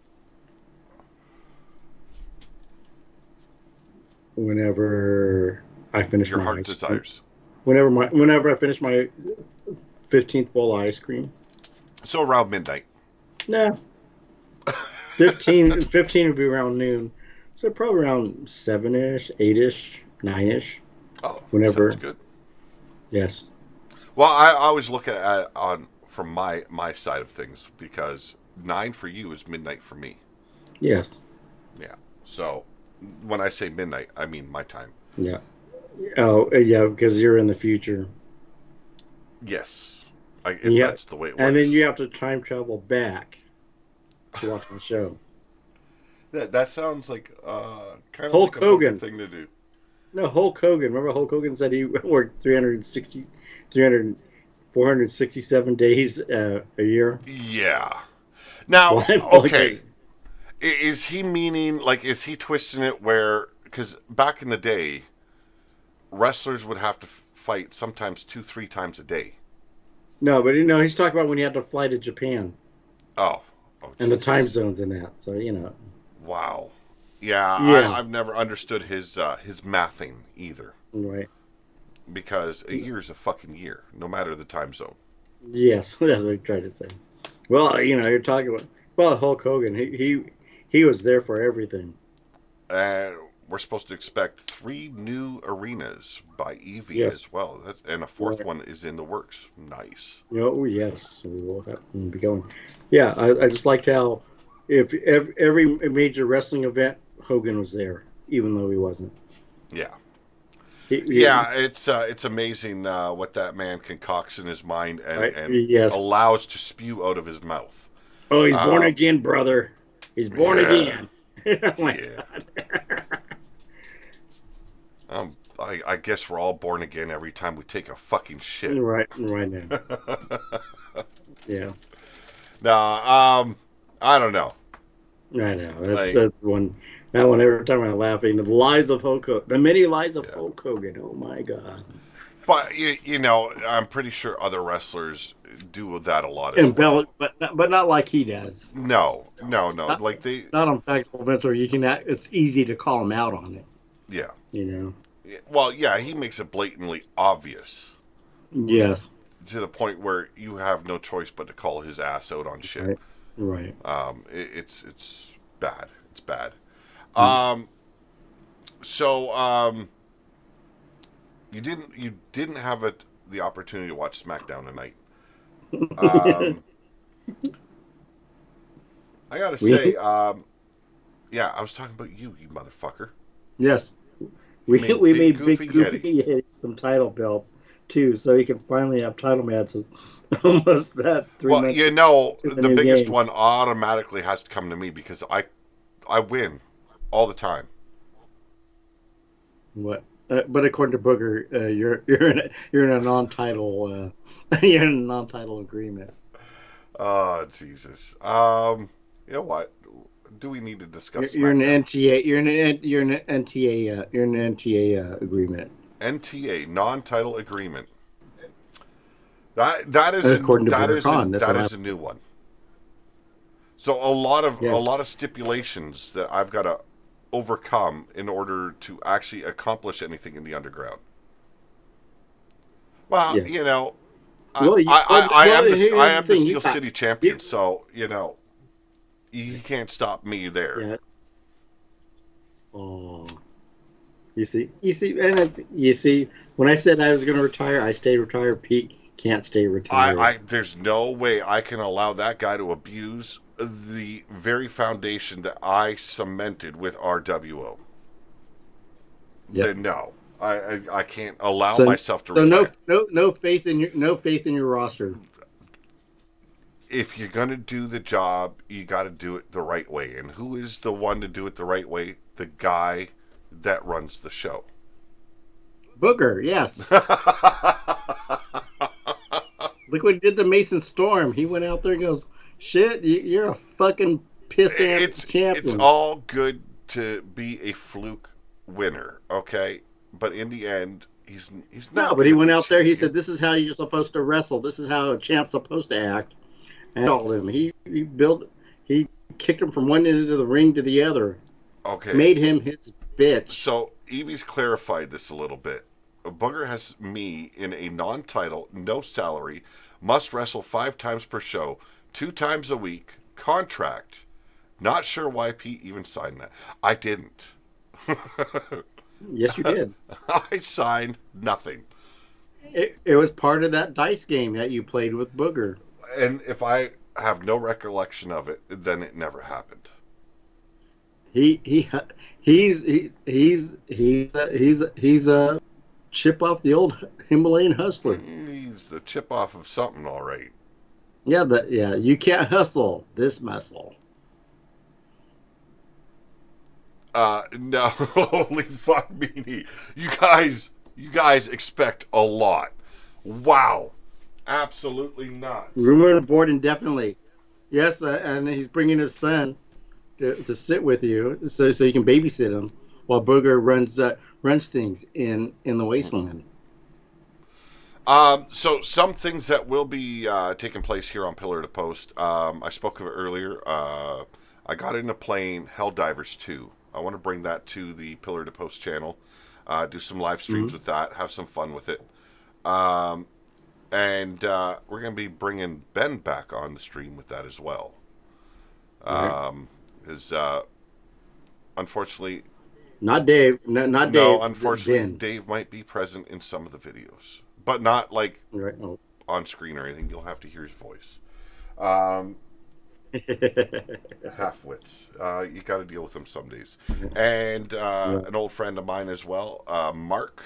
Whenever I finish Your my heart ice desires. whenever I finish my 15th bowl of ice cream. So around midnight. Nah. 15 would be around noon. So probably around 7-ish, 8-ish, 9-ish. Oh, Whenever. sounds good. Yes. Well, I always look at it on from my side of things because 9 for you is midnight for me. Yes. Yeah. So when I say midnight, I mean my time. Yeah. Oh, yeah, because you're in the future. Yes. If Yeah. that's the way it works. And then you have to time travel back to watch the show. That sounds like kind of Hulk like a poker Hogan. thing to do. No, Hulk Hogan. Remember Hulk Hogan said he worked 467 days a year? Yeah. Now, Well, okay. Is he meaning, like, is he twisting it where, because back in the day, wrestlers would have to fight sometimes 2-3 times a day. No, but he's talking about when he had to fly to Japan Oh. and the Jesus. time zones and that. So, Wow. Yeah, Yeah. I've never understood his mathing either. Right. Because a year is a fucking year, no matter the time zone. Yes, that's what I tried to say. Well, you're talking about, well, Hulk Hogan. He was there for everything. We're supposed to expect 3 new arenas by Evie Yes. as well. And a 4th Right. one is in the works. Nice. Oh, yes, we will have to be going. Yeah, I just liked how if every major wrestling event, Hogan was there, even though he wasn't. Yeah. He- Yeah, it's amazing what that man concocts in his mind and Yes. allows to spew out of his mouth. Oh, he's born Um, again, brother. He's born yeah. again. Oh my Yeah. God. I guess we're all born again every time we take a fucking shit. Right now. Yeah, Nah, I don't know. I know. Like- That's one. That one. Every time I'm laughing, the lies of Hulk Hogan, the many lies of Yeah. Hulk Hogan. Oh my God. But I'm pretty sure other wrestlers do that a lot as well. Embellish, but not like he does. No. Like they, Not on factual events where you can. It's easy to call him out on it. yeah. You Yeah, he makes it blatantly obvious know. Yes. to the point where you have no choice but to call his ass out on shit. Right. It's bad. It's bad. Mm. So you didn't have the opportunity to watch SmackDown tonight. I gotta say, yeah, I was talking about you motherfucker. Yes. We made we Big made Goofy Big Goofy Yeti some title belts too, so he can finally have title matches. Almost that 3 months to the The new biggest game. one automatically has to come to me because I win all the time. What? But according to Booger, you're in a non-title you're in a non-title agreement. Oh Jesus. You know what? Do we need to discuss You're in an SmackDown? NTA. You're in an NTA. You're in an NTA agreement. NTA non-title agreement. According to Booger Khan, that's That what I. is a new one. So a Yes. lot of stipulations that I've got to overcome in order to actually accomplish anything in the underground. Well, Yes. I Here's the am the thing. Steel City champion, You, so you can't stop me there. yeah. Oh, and you see. When I said I was going to retire, I stayed retired. Pete can't stay retired. There's no way I can allow that guy to abuse the very foundation that I cemented with RWO. Yep. Then no, I can't allow So, myself to so retire. no faith in your roster. If you're gonna do the job, you got to do it the right way. And who is the one to do it the right way? The guy that runs the show. Booger, yes. Look what he did to Mason Storm. He went out there and goes, "Shit, you're a fucking pissant champion." It's all good to be a fluke winner, okay? But in the end, he's not. No, but he gonna went be out there. He champion. said, "This is how you're supposed to wrestle. This is how a champ's supposed to act." And told him he kicked him from one end of the ring to the other. Okay. Made him his bitch. So Evie's clarified this a little bit. Booger has me in a non-title, no salary, must wrestle 5 times per show, 2 times a week, contract. Not sure why Pete even signed that. I didn't. Yes, you did. I signed nothing. It was part of that dice game that you played with Booger. And if I have no recollection of it, then it never happened. He's a chip off the old Himalayan hustler. He's the chip off of something, all right. Yeah, you can't hustle this muscle. No, holy fuck me. You guys expect a lot. Wow. Absolutely not. Rumor aboard indefinitely. Yes, and he's bringing his son to sit with you, so you can babysit him while Booger runs things in the wasteland. So some things that will be taking place here on Pillar to Post. I spoke of it earlier. I got into playing Helldivers 2. I want to bring that to the Pillar to Post channel. Do some live streams with that. Have some fun with it. And we're going to be bringing Ben back on the stream with that as well. Because unfortunately, Not Dave. Not Dave. no, unfortunately, Ben. Dave might be present in some of the videos, but not like Right. Oh. on screen or anything. You'll have to hear his voice. Half-wits. You got to deal with them some days. And an old friend of mine as well, Mark.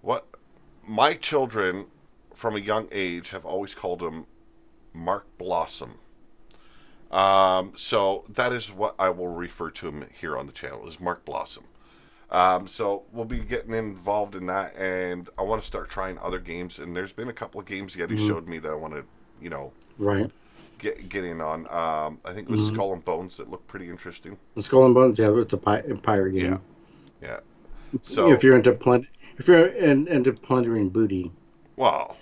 What my children from a young age have always called him Mark Blossom. So that is what I will refer to him here on the channel as Mark Blossom. So we'll be getting involved in that, and I want to start trying other games. And there's been a couple of games Yeti showed me that I want to, Right. get in on. I think it was Skull and Bones that looked pretty interesting. The Skull and Bones. Yeah, it's a pirate game. Yeah. So If you're into into plundering booty. well,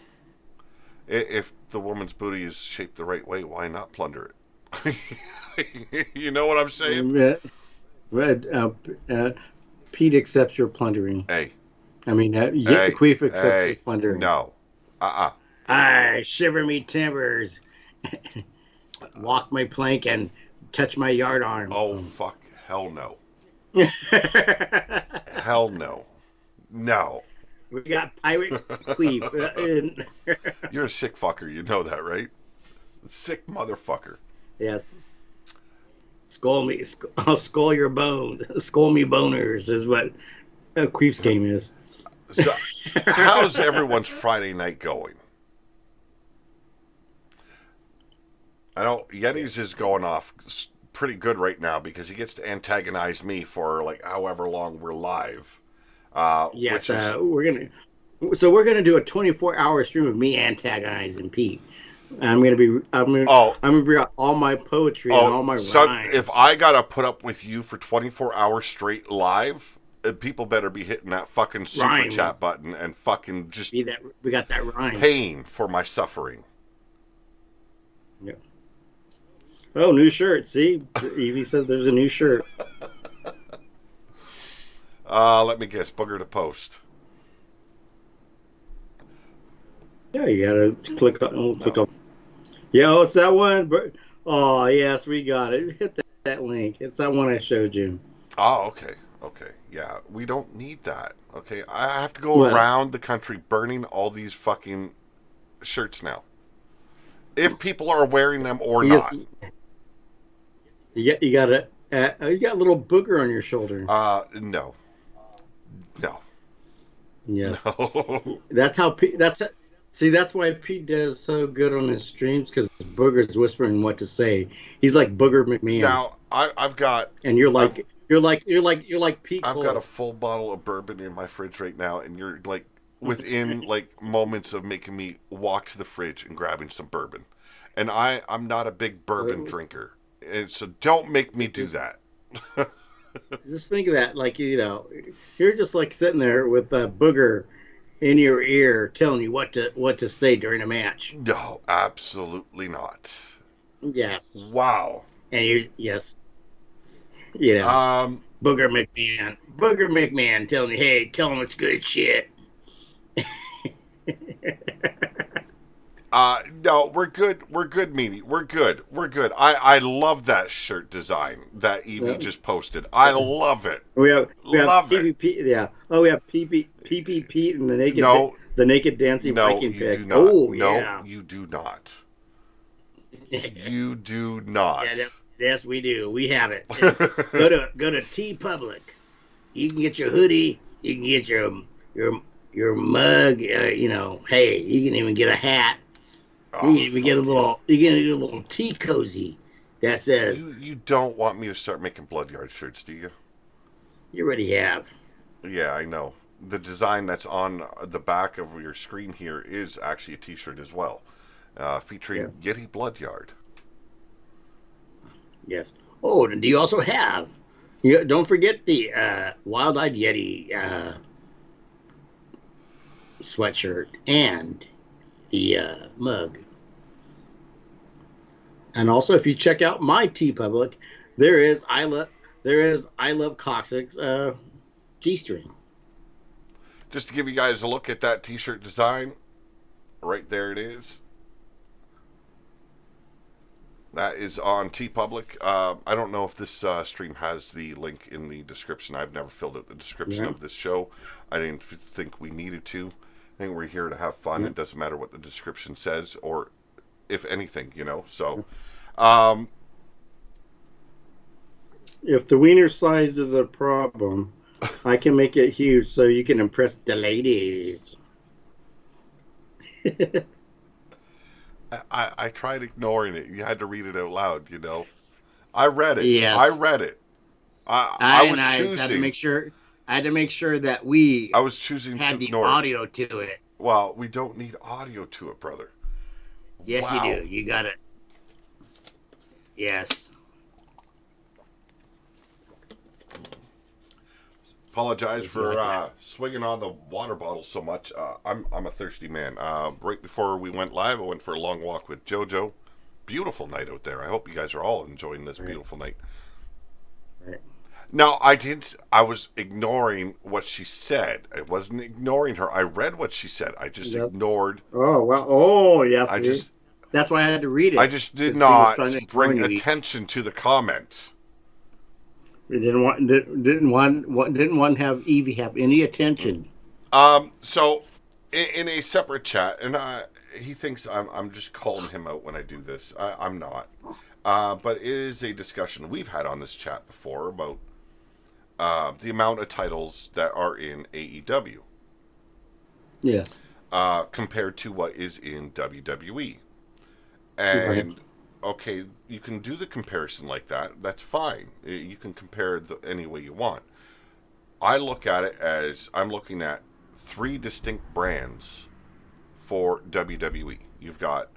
if the woman's booty is shaped the right way, why not plunder it? You know what I'm saying? Pete accepts your plundering. Hey, I mean, hey, Queef accepts hey, your plundering. no, I shiver me timbers, walk my plank, and touch my yard arm. Oh fuck, hell no, hell no, no. We got pirate Queef. You're a sick fucker, you know that, right? Sick motherfucker. Yes. I'll skull your bones. Skull me boners is what a Queef's game is. So, how's everyone's Friday night going? I know Yeti's is going off pretty good right now because he gets to antagonize me for like however long we're live. Yes, we're gonna do a 24-hour stream of me antagonizing Pete. I'm gonna bring out all my poetry and all my rhymes. If I gotta put up with you for 24 hours straight live, people better be hitting that fucking super chat button and fucking just we got that rhyme. Paying for my suffering. Yeah. Oh, new shirt. See, Evie says there's a new shirt. Let me guess. Booger to post. Yeah, you gotta click on. Yeah, oh, it's that one. Oh, yes, we got it. Hit that link. It's that one I showed you. Oh, okay. Okay. Yeah, we don't need that. Okay, I have to go around the country burning all these fucking shirts now. If people are wearing them or not. You got a little booger on your shoulder. No. Yeah. No. That's how Pete. That's why Pete does so good on his streams, because Booger's whispering what to say. He's like Booger McMahon. Now I've got. And you're like Pete. I've Cole. got a full bottle of bourbon in my fridge right now, and you're like within like moments of making me walk to the fridge and grabbing some bourbon, and I'm not a big bourbon drinker, and so don't make me do that. Just think of that, like, you're just like sitting there with a Booger in your ear telling you what to say during a match. No, absolutely not. Yes. Wow. And yes. Booger McMahon telling you, hey, tell him it's good shit. No, we're good, Meanie. We're good. I love that shirt design that Evie just posted. I love it. We have PvP, yeah. Oh, we have PP Pete and the naked dancing freaking pig. Do not. Oh, no, yeah. You do not. You do not. Yes, we do. We have it. Go to T Public. You can get your hoodie. You can get your mug. Hey, you can even get a hat. You can get a little tea cozy that says. You don't want me to start making Bloodyard shirts, do you? You already have. Yeah, I know. The design that's on the back of your screen here is actually a T-shirt as well, featuring Yeti Bloodyard. Yes. Oh, and do you also have? Don't forget the Wild-Eyed Yeti sweatshirt and the mug. And also, if you check out my T Public, there is I love Coccyx G-string. Just to give you guys a look at that T-shirt design, right there it is. That is on T Public. I don't know if this stream has the link in the description. I've never filled out the description of this show. I didn't think we needed to. I think we're here to have fun. It doesn't matter what the description says, or if anything, So, if the wiener size is a problem, I can make it huge so you can impress the ladies. I tried ignoring it. You had to read it out loud, I read it. Yes. I read it. I was choosing. I had to make sure that I was choosing had to the audio to it. Well, we don't need audio to it, brother. Yes, you do. You got it. Yes. Apologize for swinging on the water bottle so much. I'm a thirsty man. Right before we went live, I went for a long walk with JoJo. Beautiful night out there. I hope you guys are all enjoying this beautiful night. Right. No, I was ignoring what she said. I wasn't ignoring her. I read what she said. I just ignored. Oh, well. Oh, yes. That's why I had to read it. I just did not bring attention to the comment. We didn't want to have Evie have any attention. So in a separate chat, and he thinks I'm just calling him out when I do this. I'm not. But it is a discussion we've had on this chat before about the amount of titles that are in AEW Yes. compared to what is in WWE. Right. And okay, you can do the comparison like that. That's fine. You can compare any way you want. I look at it as I'm looking at three distinct brands for WWE. You've got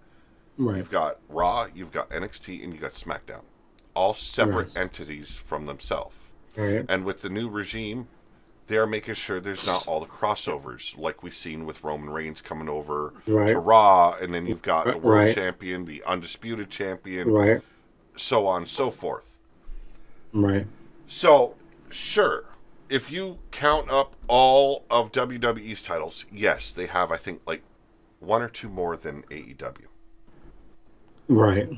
Raw, you've got NXT, and you've got SmackDown. All separate Right. entities from themselves. Right. And with the new regime, they are making sure there's not all the crossovers like we've seen with Roman Reigns coming over Right. to Raw, and then you've got the world Right. champion, the undisputed champion, Right. so on and so forth. Right. So, sure, if you count up all of WWE's titles, yes, they have, I think, like one or two more than AEW. Right.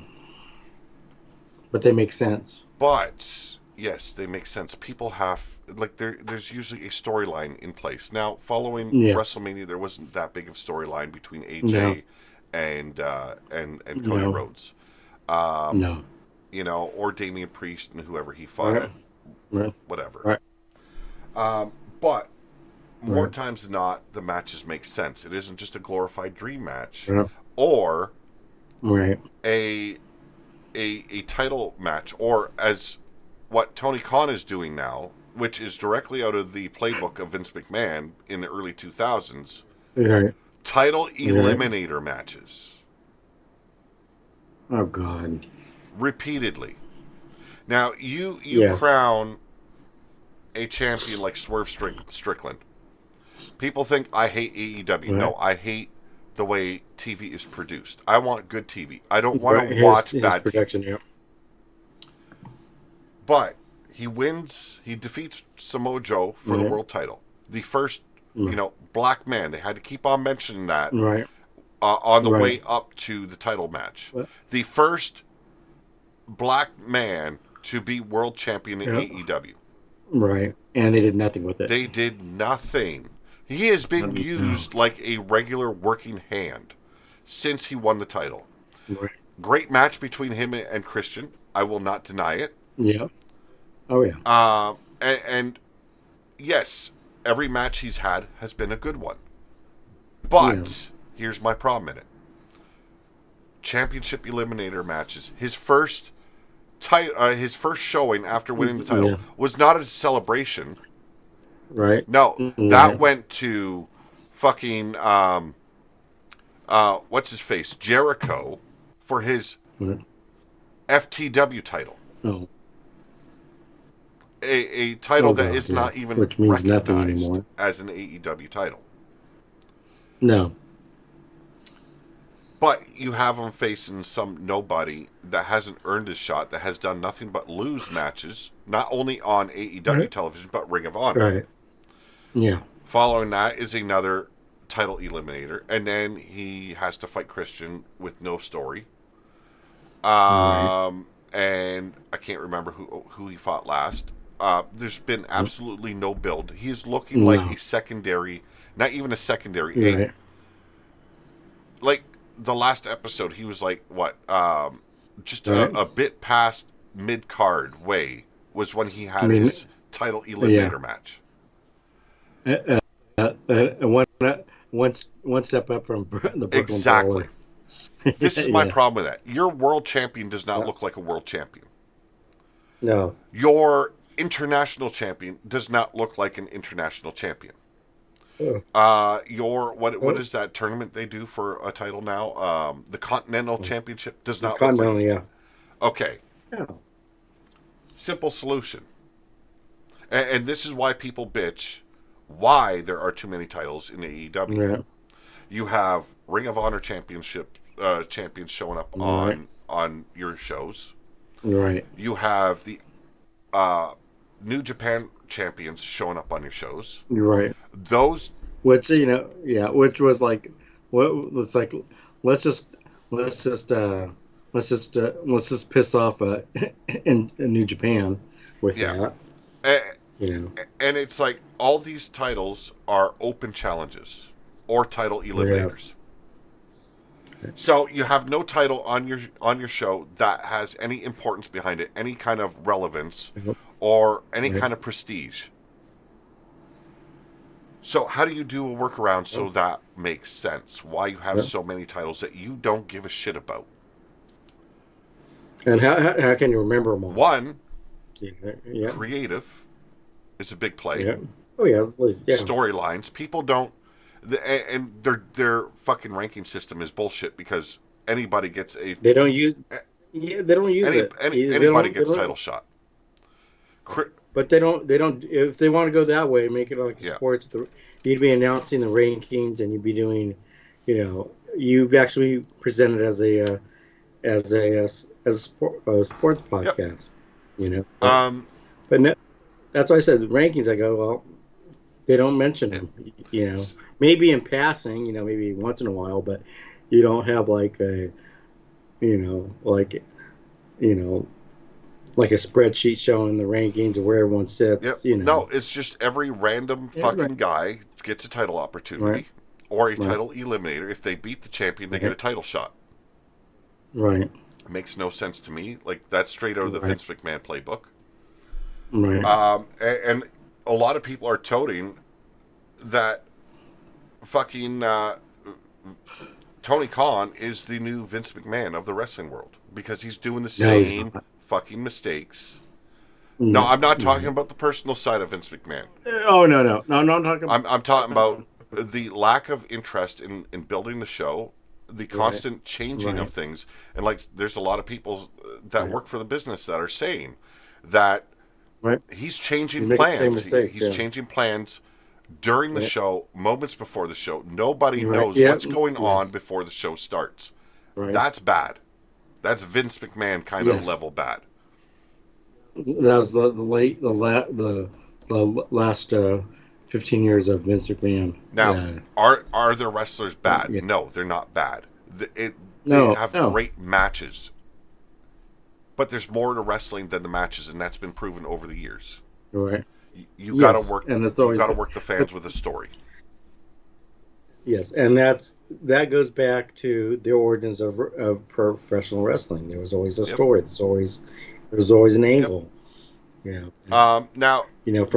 But they make sense. But yes, they make sense. People have like there's usually a storyline in place. Now, following Yes. WrestleMania, there wasn't that big of storyline between AJ No. and Cody No. Rhodes, No. you know, or Damian Priest and whoever he fought, Right. Right. whatever. Right. But more Right. times than not, the matches make sense. It isn't just a glorified dream match Right. or Right. a title match, or as what Tony Khan is doing now, which is directly out of the playbook of Vince McMahon in the early 2000s, Right. title eliminator matches Oh God. repeatedly. Now you Yes. crown a champion like Swerve Strickland. People think I hate AEW. Right. No, I hate the way TV is produced. I want good TV. I don't want Right. to watch his bad TV. production. Yeah. But he wins. He defeats Samoa Joe for the Right. world title. The first, Right. black man. They had to keep on mentioning that Right. on the Right. way up to the title match. What? The first black man to be world champion in Yeah. AEW. Right. And they did nothing with it. They did nothing. He has been No. used like a regular working hand since he won the title. Right. Great match between him and Christian. I will not deny it. Yeah. Oh yeah. And yes, every match he's had has been a good one. But here's my problem in it. Championship eliminator matches. His first showing after winning the title Yeah. was not a celebration. Right. No, Yeah. that went to fucking what's his face, Jericho, for his Right. FTW title. Oh. A title Oh, that God, is not yes. even Which means nothing recognized anymore. as an AEW title. No. But you have him facing some nobody that hasn't earned his shot, that has done nothing but lose matches, not only on AEW Right. television, but Ring of Honor. Right. Yeah. Following that is another title eliminator, and then he has to fight Christian with no story. Right. And I can't remember who he fought last. There's been absolutely no build. He is looking like No. a secondary, not even a secondary, Right. like the last episode, he was like what? Just Right. a bit past mid card way was when he had I mean, his title eliminator match. One step up from the Brooklyn Exactly. Brawler. This is my Yes. problem with that. Your world champion does not look like a world champion. No. Your international champion does not look like an international champion. Your what is that tournament they do for a title now? The Continental Championship does not look Continental, like. yeah. Okay, No. simple solution. And this is why people bitch why there are too many titles in AEW. Yeah. You have Ring of Honor Championship champions showing up Right. on your shows. Right. You have the New Japan champions showing up on your shows. Right. Those Which which was like, what? It's like, let's just piss off in New Japan with Yeah. that. eh, and it's like all these titles are open challenges or title eliminators. So you have no title on your show that has any importance behind it, any kind of relevance, or any Right. kind of prestige. So how do you do a workaround so that makes sense? Why you have Yeah. so many titles that you don't give a shit about? And how can you remember them all? One, Yeah. Yeah. creative is a big play. Yeah. Oh yeah. Yeah. Storylines, people don't, and their fucking ranking system is bullshit because anybody gets a They don't use. Yeah. They don't use it. They anybody don't. They gets don't. title shot. But they don't. They don't. If they want to go that way, make it like Yeah. sports. You'd be announcing the rankings, and you'd be doing. You've actually presented as a sports Yep. podcast. You know. Um, But no, that's why I said the rankings. I go, well, they don't mention yeah. them. Maybe in passing. Maybe once in a while, but you don't have like a, like, you know, like a spreadsheet showing the rankings of where everyone Yep. sits. No, it's just every random Yeah, fucking right. guy gets a title opportunity Right. or a Right. title eliminator. If they beat the champion, they get a title shot. Right. It makes no sense to me. Like that's straight out of the Right. Vince McMahon playbook. Right. And a lot of people are toting that fucking Tony Khan is the new Vince McMahon of the wrestling world because he's doing the No, he's same not. fucking mistakes. No, I'm not talking about the personal side of Vince McMahon. Oh no. I'm talking. I'm talking about the lack of interest in building the show, the constant changing Right. of things, and like there's a lot of people that Right. work for the business that are saying that Right. he's changing You make the same plans. mistake, He's yeah. changing plans during the Yeah. show, moments before the show. Nobody Right. knows Yeah. what's going on Yes. before the show starts. Right. That's bad. That's Vince McMahon kind of Yes. level bad. That was the last 15 years of Vince McMahon. Now, Yeah. are their wrestlers bad? Yeah. No, they're not bad. They No, have no. great matches, but there's more to wrestling than the matches, and that's been proven over the years. Right. You Yes, got to work, and it's you always got to work the fans with a story. Yes, and that goes back to the origins of professional wrestling. There was always a Yep. story. There's always an angle. Now, From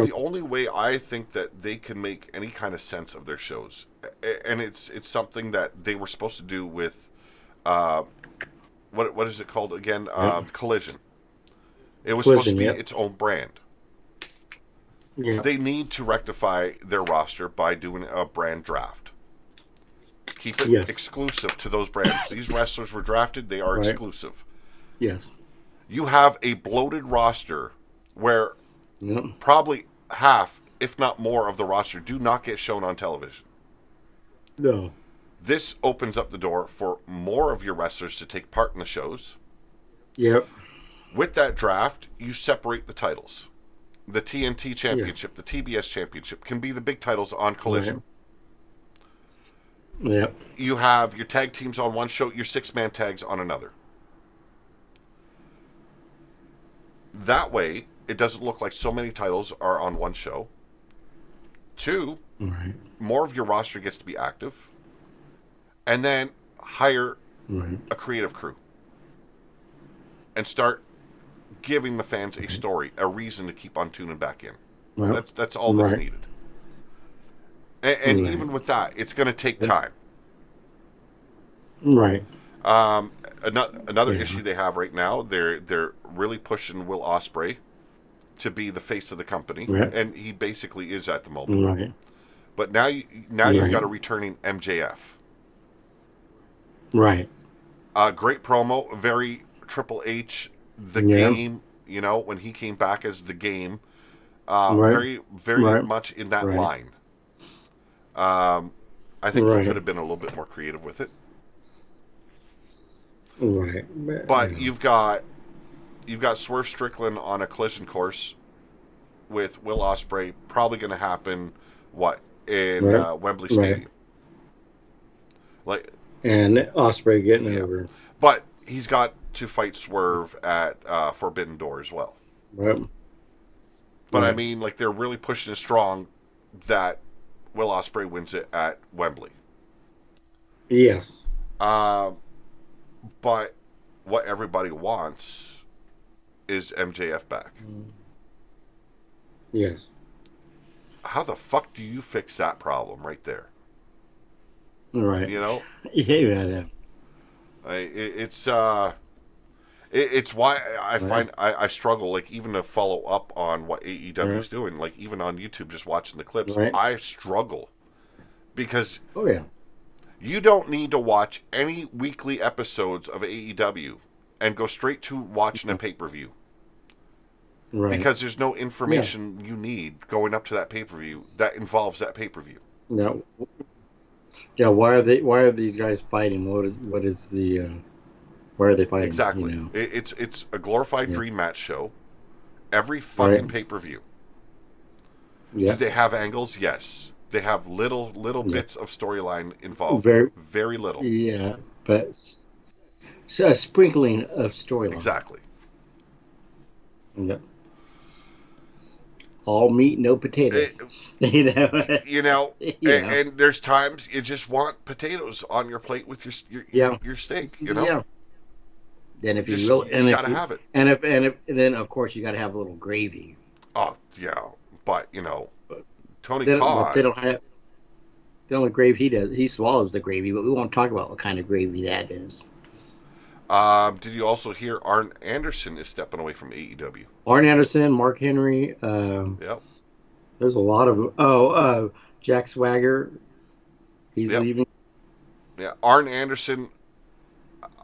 the only way I think that they can make any kind of sense of their shows, and it's something that they were supposed to do with, what is it called again? Collision. It was supposed to Collision, be yep. its own brand. yeah, They need to rectify their roster by doing a brand draft. Keep it Yes. exclusive to those brands. These wrestlers were drafted; they are Right. exclusive. yes, You have a bloated roster where yep. probably half, if not more, of the roster do not get shown on television. No, This opens up the door for more of your wrestlers to take part in the shows. yep, With that draft, you separate the titles. The TNT Championship, the TBS Championship can be the big titles on Collision. yep, You have your tag teams on one show, your six-man tags on another. That way, it doesn't look like so many titles are on one show. Two, right, more of your roster gets to be active. And then hire right, a creative crew. And start giving the fans a story, a reason to keep on tuning back in. well, That's all that's right. needed. And Right. even with that, it's going to take time. right, Another Yeah. issue they have right now, they're really pushing Will Ospreay to be the face of the company, Right. and he basically is at the moment. right, But now you've Right. got a returning MJF. right, Great promo, very Triple H, the Yeah. game. When he came back as the game, Right. very very Right. much in that Right. line. I think Right. he could have been a little bit more creative with it. right. But you've got Swerve Strickland on a collision course with Will Ospreay, probably going to happen in Right. Wembley Right. Stadium. Like, And Osprey getting Yeah. over. but he's got to fight Swerve at Forbidden Door as well. Right. But I Right. mean, like they're really pushing it strong that Will Ospreay wins it at Wembley. Yes. Um, but what everybody wants is MJF back. Yes. How the fuck do you fix that problem right there? Right. You know, Yeah. it's why I Right. find I struggle, like, even to follow up on what AEW is Right. doing. Like, even on YouTube, just watching the clips, Right. I struggle because Oh yeah. you don't need to watch any weekly episodes of AEW and go straight to watching a pay per view Right. because there's no information you need going up to that pay per view that involves that pay per view. No. Yeah. Why are these guys fighting? What is the? Why are they fighting? Exactly. You know. It's a glorified Yeah. dream match show every Right. fucking pay per view. Yeah. Do they have angles? Yes. They have little Yeah. bits of storyline involved. Very. Very little. Yeah. But a sprinkling of storyline. Exactly. Yeah. All meat, no potatoes. You know. You know, Yeah. and there's times you just want potatoes on your plate with Yeah. your steak. You know, Yeah. Then if you just, really, and you if gotta you, have it. and if then of course you got to have a little gravy. Oh yeah, but you know, Tony They Khan. don't have the only gravy he does. He swallows the gravy, but we won't talk about what kind of gravy that is. Did you also hear Arn Anderson is stepping away from AEW? Arn Anderson, Mark Henry. Yep. There's a lot of Jack Swagger. He's Yep. leaving. Yeah, Arn Anderson.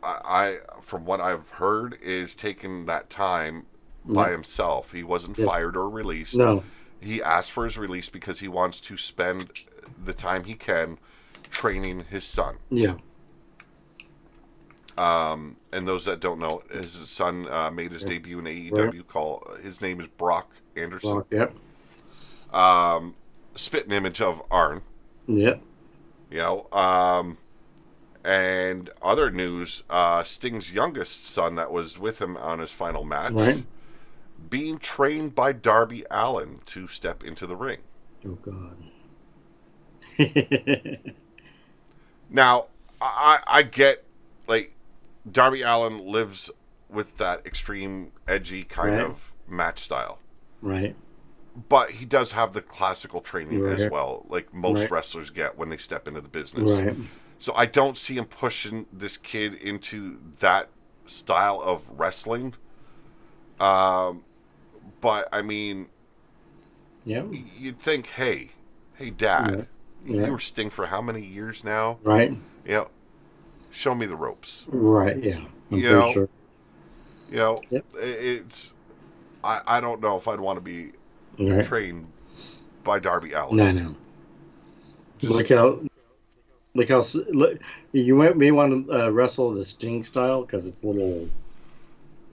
I from what I've heard is taking that time by Yeah. himself. He wasn't Yes. fired or released. No. He asked for his release because he wants to spend the time he can training his son. Yeah. And those that don't know, his son made his debut in AEW. His name is Brock Anderson. Well, yep. Spitting image of Arn. Yep. You know. And other news, Sting's youngest son that was with him on his final match, Right. being trained by Darby Allin to step into the ring. Oh God. Now, I get, like, Darby Allin lives with that extreme, edgy kind Right. of match style. Right. But he does have the classical training as Right. well, like most Right. wrestlers get when they step into the business. Right. So I don't see him pushing this kid into that style of wrestling. But I mean, Yeah. you'd think, hey, Dad, Yeah. you were Sting for how many years now? Right. You know, show me the ropes. Right. Yeah. I'm You pretty know, sure. You know, Yep. it's. I don't know if I'd want to be Right. trained by Darby Allin. No. Just- Look how you may want to wrestle the Sting style because it's a little,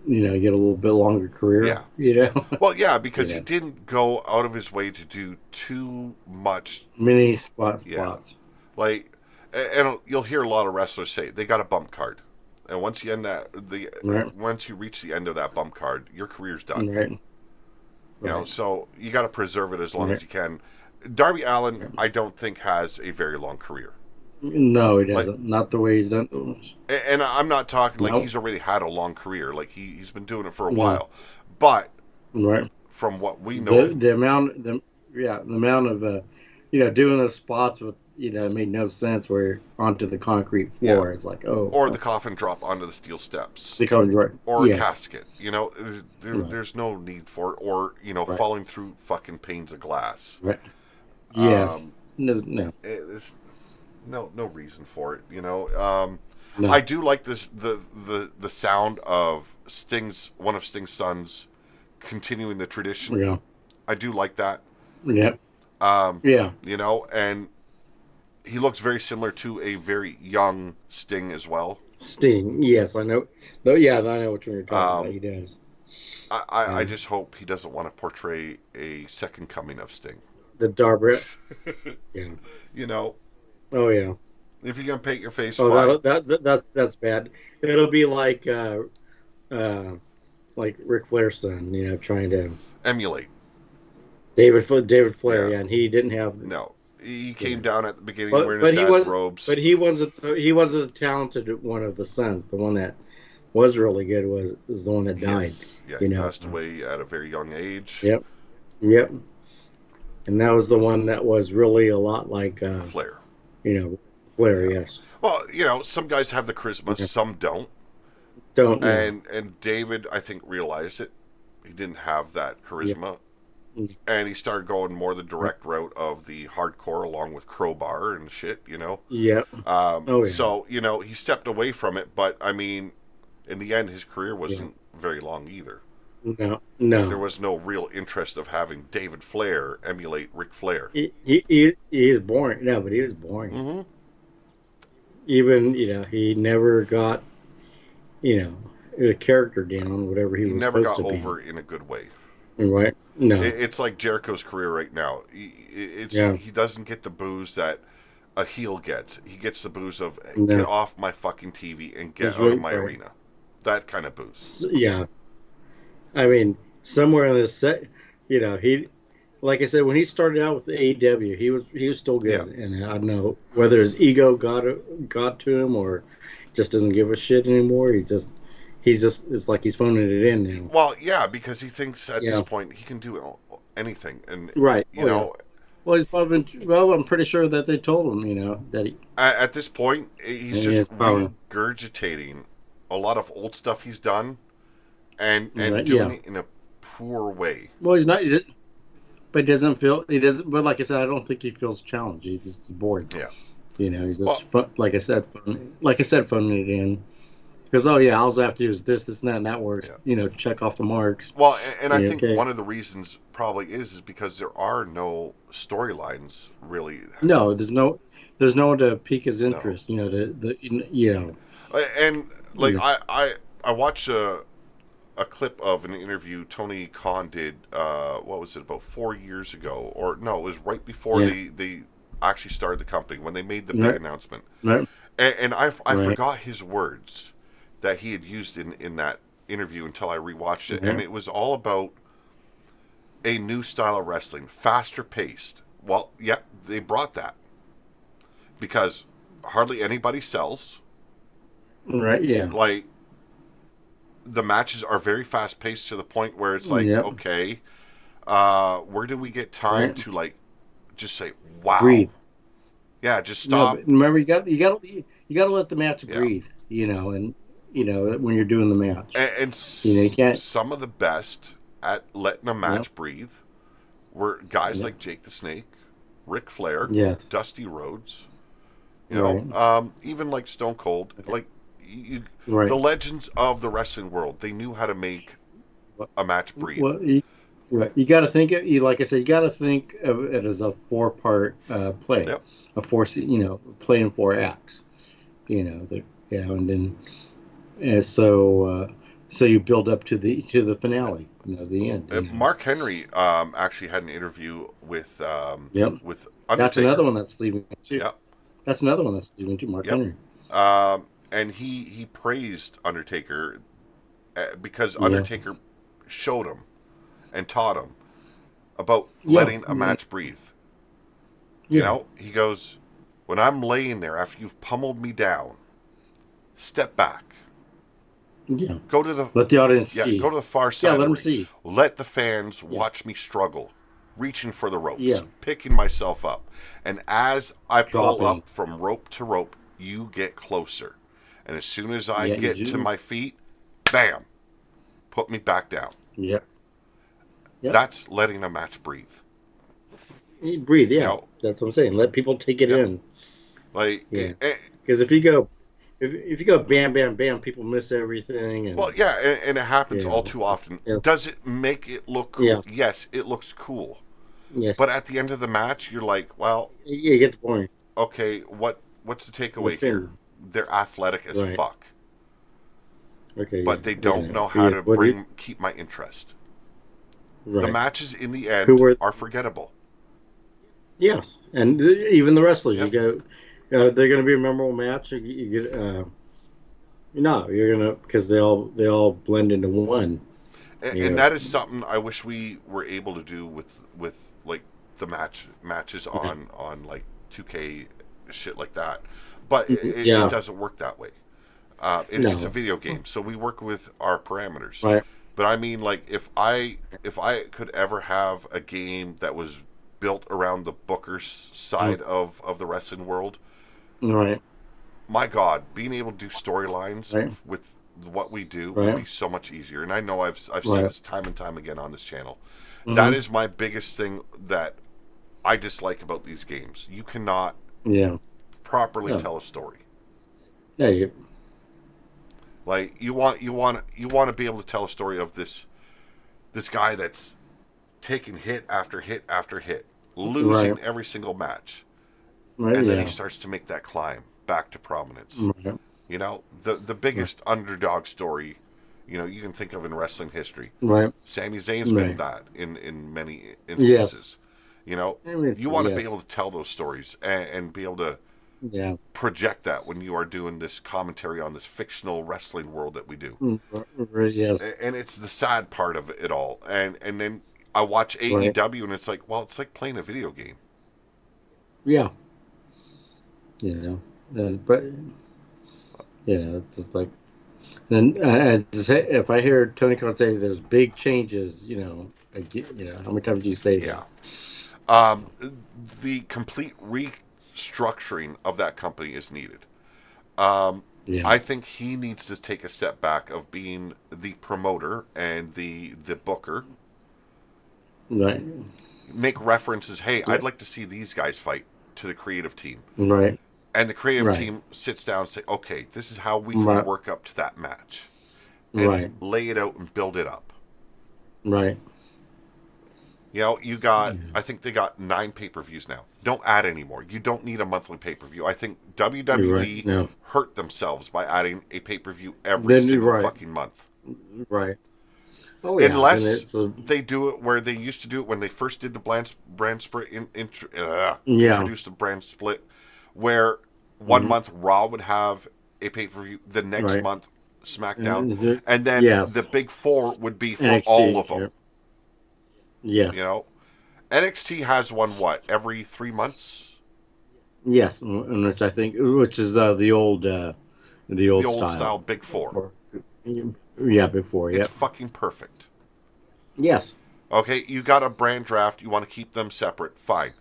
you get a little bit longer career. Yeah. You know, Well, yeah, because Yeah. he didn't go out of his way to do too much. many spots. Yeah. Like, and you'll hear a lot of wrestlers say they got a bump card, and once you end Right. once you reach the end of that bump card, your career's done. Right. You know, so you got to preserve it as long Right. as you can. Darby Allin, I don't think has a very long career, No, he doesn't. Not the way he's done. and I'm not talking like Nope. he's already had a long career. Like he's been doing it for a No. while, but Right. from what we know, The amount of doing those spots with it made no sense where onto the concrete floor. Yeah. It's like or the coffin drop onto the steel steps. the cover right. Or Yes. a casket, Right. there's no need for it, or Right. falling through fucking panes of glass. Right. Yes. Um, No. It's no reason for it. No. I do like this the sound of one of Sting's sons continuing the tradition. Yeah. I do like that. Yeah. Um, Yeah. and he looks very similar to a very young Sting as well. Sting. Yes, I know. Though, yeah, I know what you're talking about. He does. I just hope he doesn't want to portray a second coming of Sting. The Darby. Yeah. Oh yeah. If you're gonna paint your face, Oh, fine. that's bad. It'll be like Ric Flair's son. Trying to Emulate. David Flair. Yeah. Yeah, and he didn't have. No, He came down at the beginning but wearing his but he dad's was robes. but he wasn't the talented one of the sons. The one that was really good was the one that died. Yes. Yeah, You he know. passed away at a very young age. Yep. Yep. And that was the one that was really a lot like Flair. Flair. Yeah. Yes. Well, some guys have the charisma, Yeah. some don't. Don't. And David, I think, realized it. He didn't have that charisma. Yeah. And he started going more the direct route of the hardcore along with Crowbar and shit, Yep. Oh, yeah. So, he stepped away from it, but I mean, in the end, his career wasn't very long either. No. There was no real interest of having David Flair emulate Ric Flair. He is boring. No, but he was boring. Mm-hmm. Even he never got a character down, whatever he was never supposed got to be. over in a good way. Right? No. It's like Jericho's career right now. He doesn't get the boos that a heel gets. He gets the boos of get off my fucking TV and get out of my arena. That kind of boos. Yeah. I mean, somewhere in the set, he, like I said, when he started out with the AEW, he was still good, and I don't know whether his ego got to him or just doesn't give a shit anymore. It's like he's phoning it in now. Well, yeah, because he thinks at this point he can do anything, and right, you know. Well, he's probably I'm pretty sure that they told him, that he. At this point, he's just regurgitating a lot of old stuff he's done, and doing it in a poor way. Well, he's not. But he doesn't feel. He doesn't. But like I said, I don't think he feels challenged. He's just bored. Yeah. He's just like I said, phoning it in. Because all I have to do is this, and that, and that works. Yeah. Check off the marks. Well, and I think one of the reasons probably is because there are no storylines really. No, there's no one to pique his interest. No. And like I watched a clip of an interview Tony Khan did. What was it, about 4 years ago? Or no, it was right before they actually started the company when they made the big announcement. Right. And I forgot his words that he had used in that interview until I rewatched it, and it was all about a new style of wrestling, faster paced. Well, they brought that because hardly anybody sells. Right. Yeah. Like the matches are very fast paced to the point where it's like, okay, where do we get time to like just say, wow, breathe? Yeah, just stop. No, remember, you got to let the match breathe. And when you're doing the match, and you can't. Some of the best at letting a match breathe were guys like Jake the Snake, Ric Flair, Dusty Rhodes. Even like Stone Cold, like the legends of the wrestling world. They knew how to make a match breathe. Well, you got to think it. Like I said, you got to think of it as a 4-part play. Yep. A 4, play in 4 acts. And then. And so you build up to the finale, the end. Mark Henry actually had an interview with with Undertaker. That's another one that's leaving too. Yeah, that's another one that's leaving too. Mark Henry. And he praised Undertaker because Undertaker showed him and taught him about letting a match breathe. He goes, when I'm laying there after you've pummeled me down, step back. Yeah. Let the audience see. Go to the far side. Yeah, let them see. Let the fans watch me struggle, reaching for the ropes, picking myself up, and as I pull up from rope to rope, you get closer, and as soon as I get to my feet, bam, put me back down. Yeah. That's letting a match breathe. Breathe. Yeah. That's what I'm saying. Let people take it in. Like, because if you go. If you go bam, bam, bam, people miss everything. And, and it happens all too often. Yeah. Does it make it look cool? Yeah. Yes, it looks cool. Yes. But at the end of the match, you're like, well... It gets boring. Okay, what's the takeaway here? They're athletic as fuck. Okay. But they don't know how to keep my interest. Right. The matches in the end are forgettable. Yes, and even the wrestlers, you go... they're going to be a memorable match. You get, you're gonna because they all blend into one. And that is something I wish we were able to do with like the matches on like 2K shit like that, but Yeah. it doesn't work that way. It's a No. video game, so we work with our parameters. Right. But I mean, like, if I could ever have a game that was built around the Booker's side of the wrestling world, Right. my God, being able to do storylines Right. with what we do would Right. be so much easier. And I know I've said Right. this time and time again on this channel. Mhm. That is my biggest thing that I dislike about these games. You cannot Yeah. properly Yeah. tell a story. Yeah. Like you want to be able to tell a story of this guy that's taking hit after hit after hit, losing Right. every single match, Right. and then Yeah. he starts to make that climb back to prominence. Right. You know, the biggest underdog story, you know, you can think of in wrestling history. Right. Sami Zayn's been Right. that in many Yes. instances. You know, I mean, you want to be yes. able to tell those stories and be able to Yeah. project that when you are doing this commentary on this fictional wrestling world that we do. Yes. And it's the sad part of it all. And then I watch AEW and it's like, well, it's like playing a video game. Yeah. You know, but it's just like. Then if I hear Tony Khan say there's big changes, I get, how many times do you say that? Yeah. The complete restructuring of that company is needed. Yeah. I think he needs to take a step back of being the promoter and the booker. Right. Make references, hey, I'd like to see these guys fight, to the creative team. Right. And the creative Right. team sits down and say, okay, this is how we can Right. work up to that match. And Right. lay it out and build it up. Right. You know, I think they got 9 pay-per-views now. Don't add any more. You don't need a monthly pay-per-view. I think WWE Right. No. hurt themselves by adding a pay-per-view every single Right. fucking month. Right. Oh yeah. Unless And it's they do it where they used to do it when they first did the brand split, Yeah. introduced the brand split, where one Mhm. month Raw would have a pay-per-view, the next Right. month SmackDown, Mhm. and then Yes. the big 4 would be for NXT, all of them. yeah. Yes. You know, NXT has one every 3 months. Yes, and which is the old The old style. style big 4. Yeah, before. It's Yeah. fucking perfect. Yes. Okay, you got a brand draft. You want to keep them separate. Fine.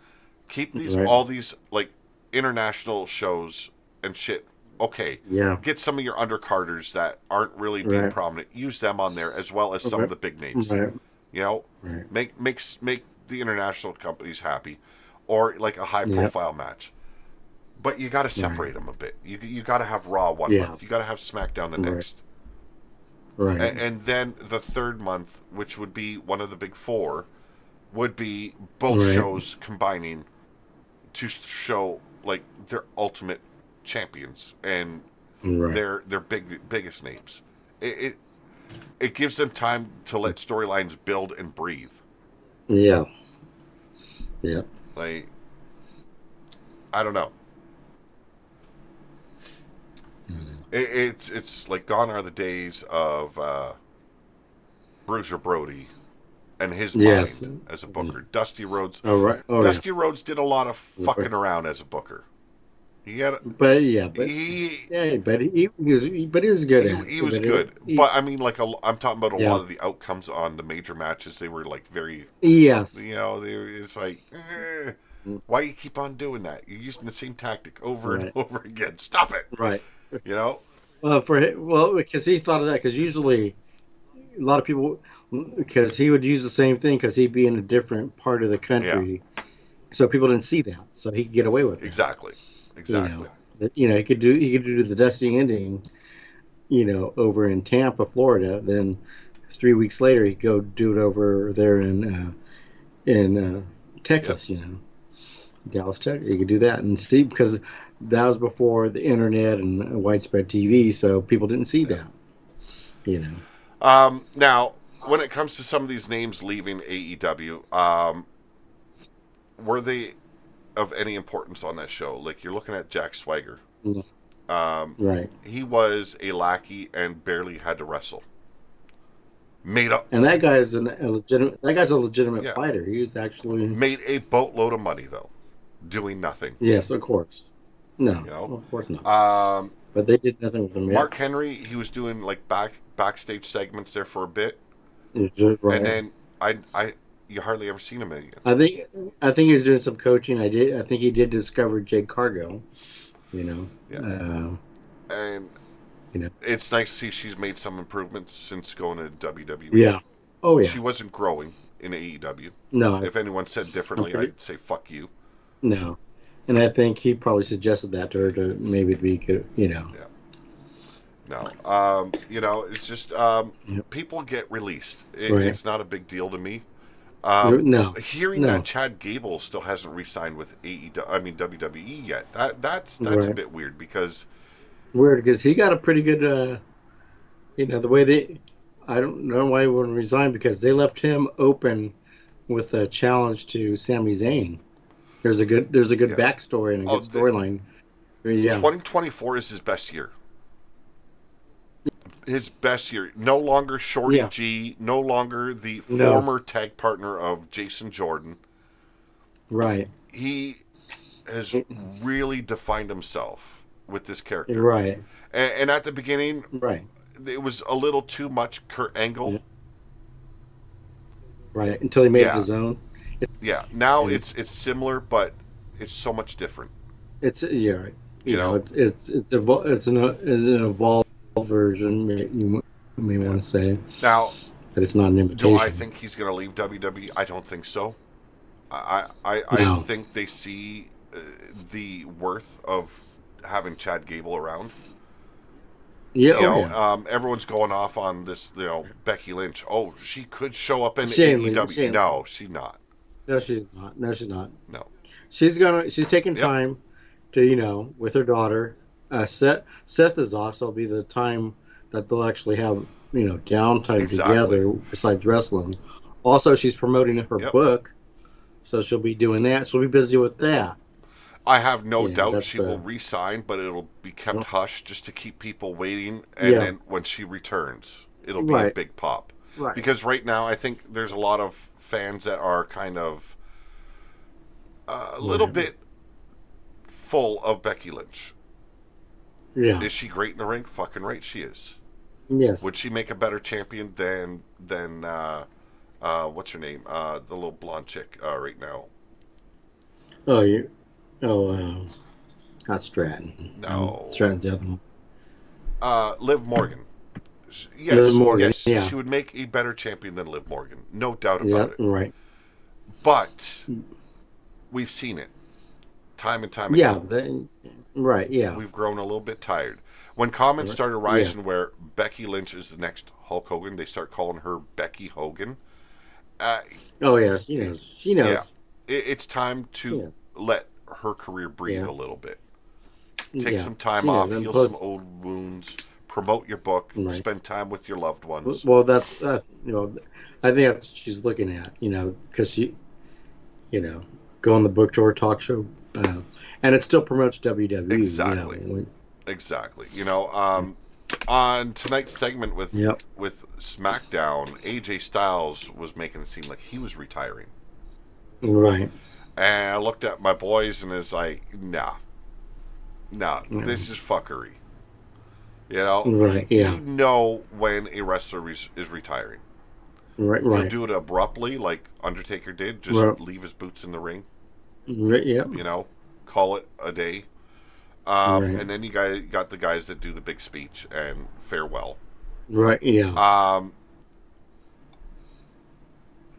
Keep these Right. all these like international shows and shit. Okay. Yeah. Get some of your undercarders that aren't really being Right. prominent. Use them on there as well as some Right. of the big names. Right. You know, Right. make the international companies happy, or like a high profile match. But you got to separate them a bit. You got to have Raw one Yeah. month. You got to have SmackDown the Right. next. Right. And then the third month, which would be one of the big 4, would be both Right. shows combining to show like their ultimate champions and Right. their biggest names. It gives them time to let storylines build and breathe. Yeah. Yeah. Like, I don't know. It's like gone are the days of Bruiser Brody and his Yes. mind as a booker. Dusty Rhodes. Oh right. Oh Dusty Rhodes did a lot of Right. fucking around as a booker. He had yeah. But yeah. But he yeah. But he was. But he was good. at it. he was But good. he- But I mean, like I'm talking about a Yeah. lot of the outcomes on the major matches. They were like very, Yes. you know, it's like, why you keep on doing that? You're using the same tactic over and Right. over again. Stop it. Right. You know. Because he thought of that. Because usually, a lot of people, because he would use the same thing. Because he'd be in a different part of the country, so people didn't see that. So he could get away with it. Exactly. Exactly. He could do the Dusty ending, over in Tampa, Florida. Then 3 weeks later, he'd go do it over there in Texas. Dallas, Texas. You could do that and see, because that was before the internet and widespread TV, so people didn't see that. Now, when it comes to some of these names leaving AEW, were they of any importance on that show? Like, you're looking at Jack Swagger. Right. He was a lackey and barely had to wrestle. made a And that guy's a legitimate. That guy's a legitimate yeah, fighter. He's actually. made a boatload of money though, doing nothing. Yes, of course. No, You know, of course not. um, But they did nothing with him yet. Mark Henry, he was doing like backstage segments there for a bit, and Right. then I you hardly ever seen him again. I think I think he was doing some coaching. I think he did discover Jade Cargill. You know. Yeah, Uh, and you know. it's nice to see she's made some improvements since going to WWE. Yeah. Oh yeah. She wasn't growing in AEW. No, If anyone said I'm differently, pretty. I'd say fuck you. No, and I think he probably suggested that to her to maybe be good. You know. Yeah. No. It's just Yep. people get released. Right. It's not a big deal to me. No. Hearing that No. Chad Gable still hasn't re-signed with WWE yet. That's a Right. bit weird because Weird because he got a pretty good. The way they. I don't know why he wouldn't resign because they left him open with a challenge to Sami Zayn. There's a good yeah. backstory and a Oh, good storyline. Yeah. 2024 is his best year. His best year. No longer Shorty Yeah. G. No longer the No. former tag partner of Jason Jordan. Right. He has really defined himself with this character. Right. And at the beginning, Right. it was a little too much Kurt Angle. Yeah. Right. Until he made it Yeah, his own. yeah. Now And it's similar, but it's so much different. it's yeah. You know. It's an evolved version. You may Yeah. want to say, Now, but it's not an do I imitation. think he's going to leave WWE? I don't think so. I No. think they see the worth of having Chad Gable around. Yeah. You Oh know, yeah. everyone's going off on this. Becky Lynch. Oh, she could show up in Shane Lee. AEW. Shane. No, she's not. No, she's not. No, she's not. No. She's taking Yep. time to with her daughter. Seth is off, so it'll be the time that they'll actually have downtime Exactly. together besides wrestling. Also, she's promoting her Yep. book, so she'll be doing that. She'll be busy with that. I have no Yeah, doubt that's she will re-sign, but it'll be kept well, hush just to keep people waiting. And yeah, then when she returns, it'll be a right, big pop. right, Because right now, I think there's a lot of fans that are kind of a little right. bit full of Becky Lynch. Yeah, Is she great in the ring? Fucking right, she is. yes. Would she make a better champion than what's her name? The little blonde chick right now. Oh, you. Oh, not Stratton. No. Stratton's the other one. Liv Morgan. Liv Yes, Morgan. yes, Yeah, she would make a better champion than Liv Morgan, no doubt yeah, about it. right. But we've seen it time and time Yeah, again. right. Yeah, We've grown a little bit tired. When comments right, started yeah. rising where Becky Lynch is the next Hulk Hogan, they start calling her Becky Hogan. Uh, Oh yeah, she knows. She yeah, knows. it's time to Yeah, let her career breathe yeah, a little bit. Take yeah. some time She knows. off, And heal plus, some old wounds, promote your book, right. spend time with your loved ones. Well, that's I think that's what she's looking at. Because she, go on the book tour, talk show, and it still promotes WWE. Exactly. Exactly. On tonight's segment Yep. with SmackDown, AJ Styles was making it seem like he was retiring. Right. And I looked at my boys and it's like, nah, Yeah. this is fuckery. Right. You Yeah. know when a wrestler is retiring. Right. He'll Right. do it abruptly, like Undertaker did, just Right. leave his boots in the ring, Right. Yep. call it a day. Right. And then you got the guys that do the big speech and farewell. Right. Yeah. Um,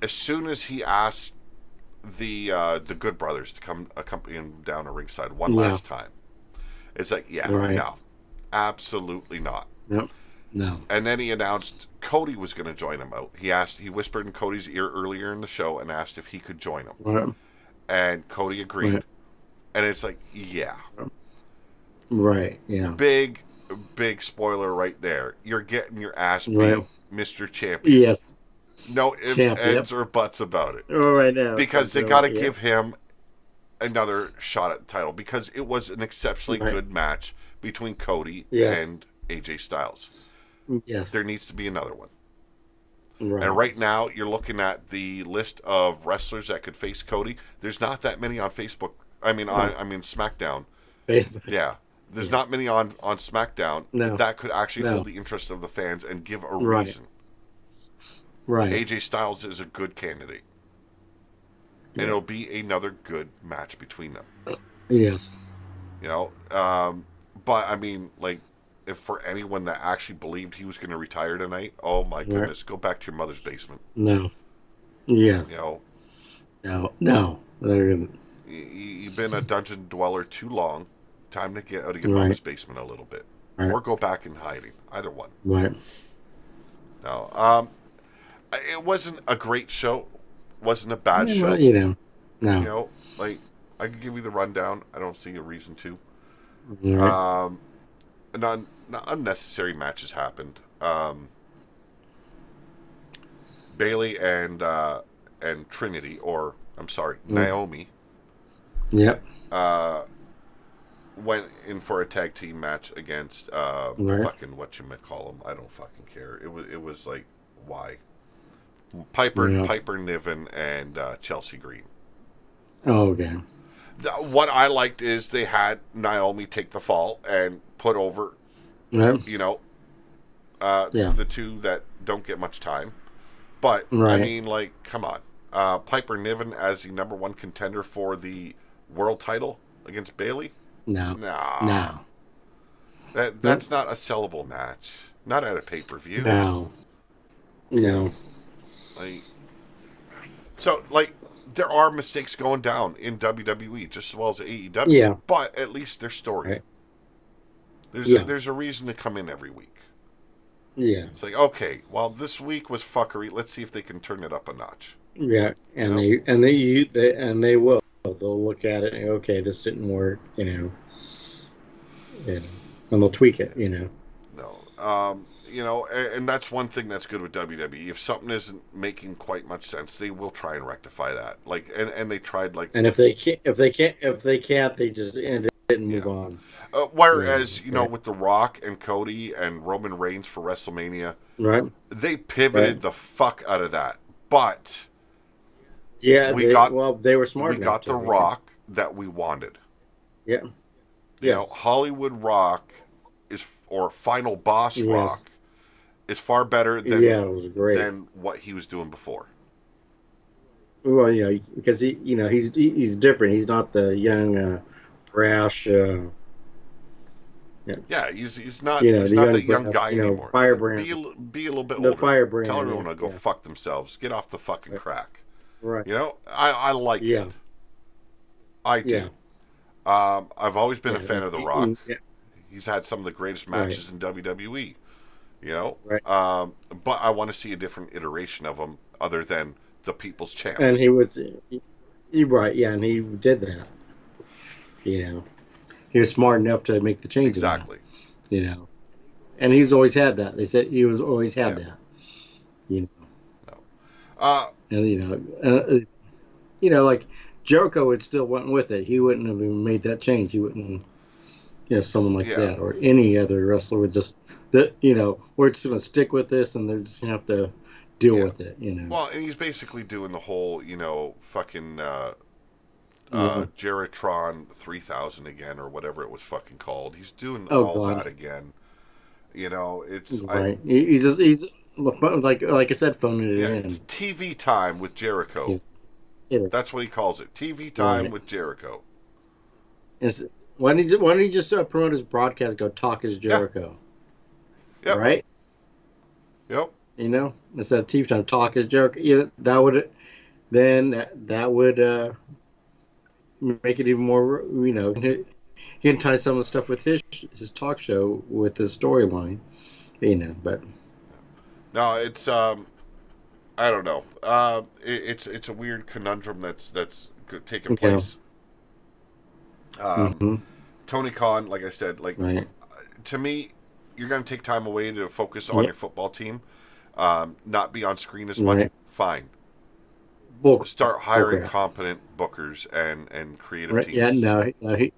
as soon as he asked the Good Brothers to come accompany him down to ringside one Yeah. last time, it's like, yeah, Right. no, absolutely not. Yep. No. And then he announced Cody was going to join him out. He whispered in Cody's ear earlier in the show and asked if he could join him, Right. and Cody agreed. Right. And it's like, yeah, Right. Yeah. big spoiler right there. You're getting your ass beat, Right. Mr. Champion. Yes. No ifs, Champ. Yep. ands, or buts about it. Oh, right now. Because they got to give him another shot at the title because it was an exceptionally Right. good match between Cody Yes. and AJ Styles. Yes. There needs to be another one. Right. And right now, you're looking at the list of wrestlers that could face Cody. There's not that many on Facebook. No. I mean SmackDown. Facebook. Yeah, there's Yes. not many on SmackDown No. that could actually hold No. the interest of the fans and give a Right. reason. Right. AJ Styles is a good candidate, and Yeah. it'll be another good match between them. Yes. You know, but I mean, like, if for anyone that actually believed he was going to retire tonight, oh my goodness, go back to your mother's basement. No. Yes. You know, No. No. They're you've been a dungeon dweller too long. Time to get out of your Right. mama's basement a little bit, Right. or go back in hiding. Either one. right. No, it wasn't a great show. Wasn't a bad Yeah, show. well, you know. No. You know, like I could give you the rundown. I don't see a reason to. Right. Non unnecessary matches happened. Bailey and Trinity, or I'm sorry, Naomi, Yep. went in for a tag team match against Right. fucking whatchamacallem. I don't fucking care. It was like, why? Piper Yeah. Piper Niven and Chelsea Green. Oh, okay. What I liked is they had Naomi take the fall and put over, Right. you know, Yeah. the two that don't get much time. But I Right. mean, like, come on, Piper Niven as the number one contender for the world title against Bailey. No. Nah, No. that's not a sellable match. Not at a pay per view. No. No. Like, so like there are mistakes going down in WWE just as well as AEW. Yeah. But at least there's story. Right. There's Yeah. there's a reason to come in every week. Yeah. It's like, okay, well, this week was fuckery. Let's see if they can turn it up a notch. Yeah. And You they will. They'll look at it and okay, this didn't work. You know. And they'll tweak it. You know. No, you know, and that's one thing that's good with WWE. If something isn't making quite much sense, they will try and rectify that. Like, and they tried like. And if they can't, they just end it and move Yeah. on. Whereas, Yeah, you know, right. with The Rock and Cody and Roman Reigns for WrestleMania, Right. they pivoted Right. the fuck out of that. But Yeah. We got- they were smart. we enough got to The make it. Rock that we wanted. Yeah. You know, Yes. Hollywood Rock or Final Boss Yes. Rock is far better than Yeah, it was great. than what he was doing before. Well, you know, because he's different. He's not the young, brash, Yeah, he's not You know, he's the not young that young brand, guy you know, anymore. firebrand. Be a little bit The older. firebrand, Tell everyone to go yeah. fuck themselves. Get off the fucking Right. crack. Right. You know, I like Yeah. it. I do. Yeah. I've always been a Yeah. fan of The Rock. Yeah. He's had some of the greatest matches in WWE. You know, Right. but I want to see a different iteration of him other than the People's Champ. And he was, right, yeah, and he did that. You know, he was smart enough to make the change. Exactly. You know, and he's always had that. They said he was always had Yeah. that. You know, Uh, and you know, like Jericho would still went with it. He wouldn't have even made that change. He wouldn't, you know, someone like Yeah. that or any other wrestler would just you know, we're just gonna stick with this, and they're just gonna have to deal Yeah. with it. You know. well, and he's basically doing the whole, you know, fucking Yeah. Jeritron 3000 again or whatever it was fucking called. He's doing Oh, all God. that again. You know, it's Right. He's like I said, phoning it yeah, in. it's TV time with Jericho. Yeah. That's what he calls it. TV time Right. with Jericho. Why don't he just promote his broadcast? Go talk as Jericho. Yep. Right. Yep. You know, instead of TV time, talk as Jericho. Yeah, that would that would make it even more. You know, he can tie some of the stuff with his talk show with his storyline. You know, but No, it's I don't know. It's a weird conundrum that's taking Okay. place. Mhm. Tony Khan, like I said, like right. to me, you're going to take time away to focus on Yeah. your football team, not be on screen as much. Right. Fine. Book. Start hiring Okay. competent bookers and creative Right. teams. Yeah.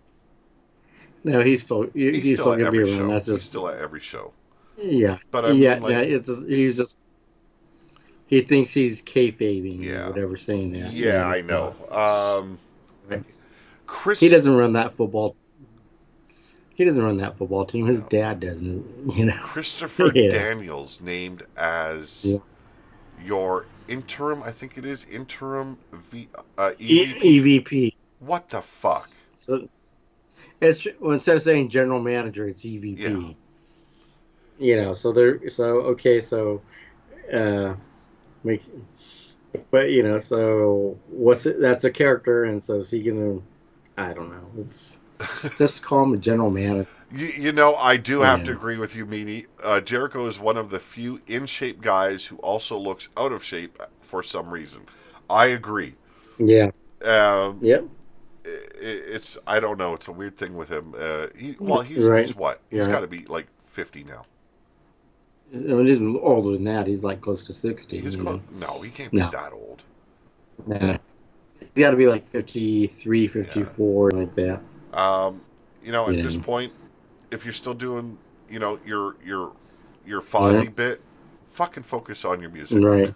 No. He's still He's still at gonna be every around. show. That's He's just still at every show. yeah. But I yeah. mean, like, yeah. He's just he thinks he's kayfabing Yeah. or whatever, saying that. Yeah, I know. Right. Chris. He doesn't run that football. He doesn't run that football team. His No. dad doesn't. You know. Christopher Yeah. Daniels named as Yeah. your interim. I think it is interim EVP. EVP. What the fuck? So it's well, instead of saying general manager, it's EVP. Yeah. You know. So they're okay. So, make. But you know, so what's it? That's a character, and so is he gonna? I don't know. It's just call him a general manager. You know, I do have to Yeah. agree with you, Meanie. Jericho is one of the few in shape guys who also looks out of shape for some reason. I agree. Yeah. Um, Yep. it's I don't know. It's a weird thing with him. He's Right. he's what? He's Yeah. got to be like 50 now. I mean, he's older than that. He's like close to 60. He's you close. know? No, he can't be No. that old. Yeah. He's got to be like 53, 54, like that. You know, at Yeah. this point, if you're still doing, you know, your Fozzy bit, fucking focus on your music. Right.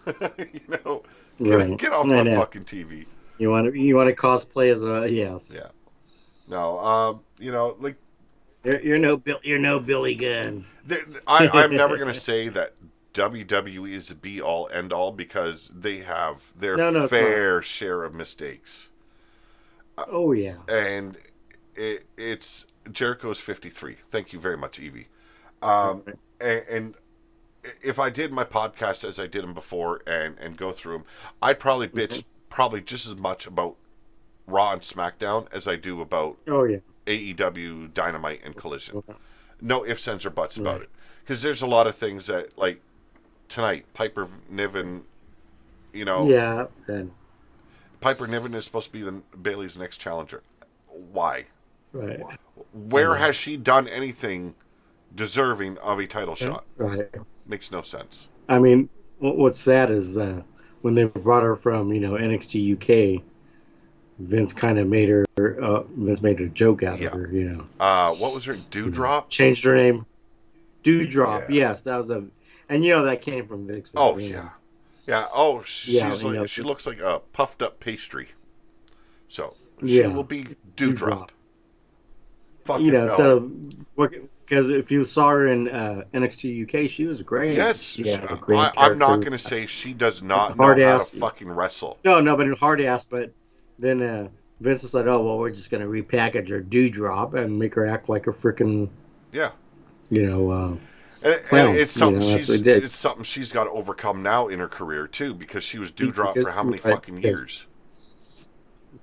You know, Right. get off I the know. fucking TV. You want to cosplay as a yes. Yeah. No, you know, like You're no Billy Gunn. I'm never gonna say that WWE is the be all end all because they have their No, it's fair share of mistakes, Oh yeah. and it's Jericho's 53. Thank you very much, Evie. Right. And if I did my podcast as I did them before and go through them, I'd probably bitch probably just as much about Raw and SmackDown as I do about Oh yeah. AEW, Dynamite, and Collision. Okay. No ifs, ands, or buts about Right. it. Because there's a lot of things that, like tonight, Piper Niven, you know, Yeah. Then. Piper Niven is supposed to be Bailey's next challenger. Why? Right. Where Right. has she done anything deserving of a title shot? Right. Makes no sense. I mean, what's sad is when they brought her from NXT UK, Vince kind of made her. Vince made a joke out Yeah. of her. You know, What was her Dewdrop? changed her name. Dewdrop. Yeah. Yes, that was and that came from Vince. Oh McMahon. yeah, yeah. Oh, she's Yeah, like, she looks like a puffed up pastry. So she Yeah. will be Dewdrop. Fucking You know, hell. so because if you saw her in NXT UK, she was great. Yes, She had a great I'm not character. going to say she does not know Hard how ass. to fucking wrestle. No, but in hard ass. But then Vince said, "Oh well, we're just gonna repackage her Dewdrop and make her act like a freaking Yeah, clown." and it's something that's what he did. it's something she's got to overcome now in her career too, because she was Dewdrop Because- for how many right, fucking because- years?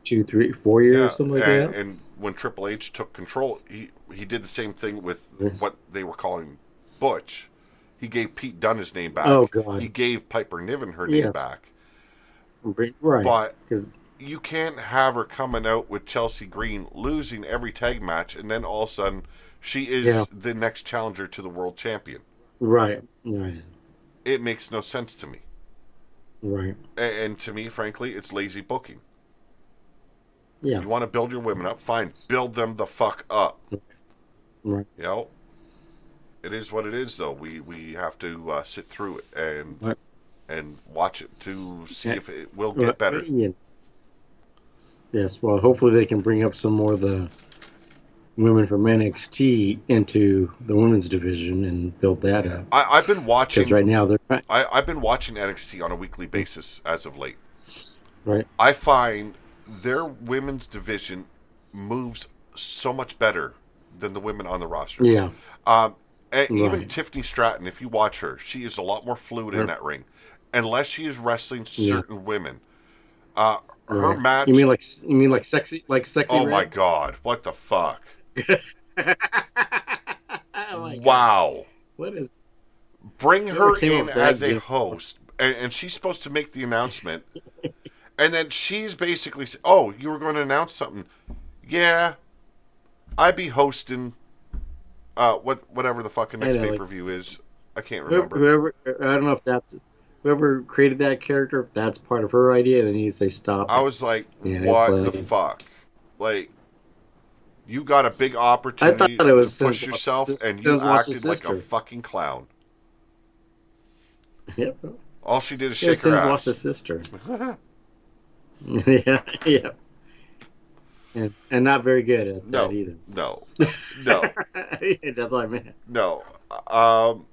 2, 3, 4 years, Yeah, something like and, that. and when Triple H took control, he did the same thing with Yeah. what they were calling Butch. He gave Pete Dunne his name back. Oh, God. He gave Piper Niven her name Yes. back. Right. But Because you can't have her coming out with Chelsea Green losing every tag match, and then all of a sudden she is Yeah. the next challenger to the world champion. right. It makes no sense to me. Right. And to me, frankly, it's lazy booking. Yeah. You want to build your women up? Fine. Build them the fuck up. Right. You know? It is what it is, though. We have to sit through it Right. and watch it to see Yeah. if it will get better. Yeah. Yes. Well, hopefully they can bring up some more of the women from NXT into the women's division and build that up. I've been watching. Because right now they're I've been watching NXT on a weekly basis as of late. right. I find their women's division moves so much better than the women on the roster. Yeah. And even Right. Tiffany Stratton, if you watch her, she is a lot more fluid in Right. that ring. Unless she is wrestling Yeah. certain women. Her Right. match. You mean like sexy oh Red? my God. What the fuck? Oh my God. Wow. What is? Bring Whoever her came up in with that as a gimmick. host, and she's supposed to make the announcement. And then she's basically, oh, you were going to announce something. Yeah, I'd be hosting whatever the fucking next I know, like- pay-per-view is. I can't remember. Whoever I don't know if that's whoever created that character. If that's part of her idea, then you say stop. I was like, Yeah, it's what like- the fuck? Like, you got a big opportunity it was to push Sin's- yourself, and Sin's you watching acted like a sister. fucking clown. Yep. All she did is Yeah, shake her Sam's lost his ass. sister. Yeah, yeah, and not very good at that No, either. no, no, That's what I meant. no. Um,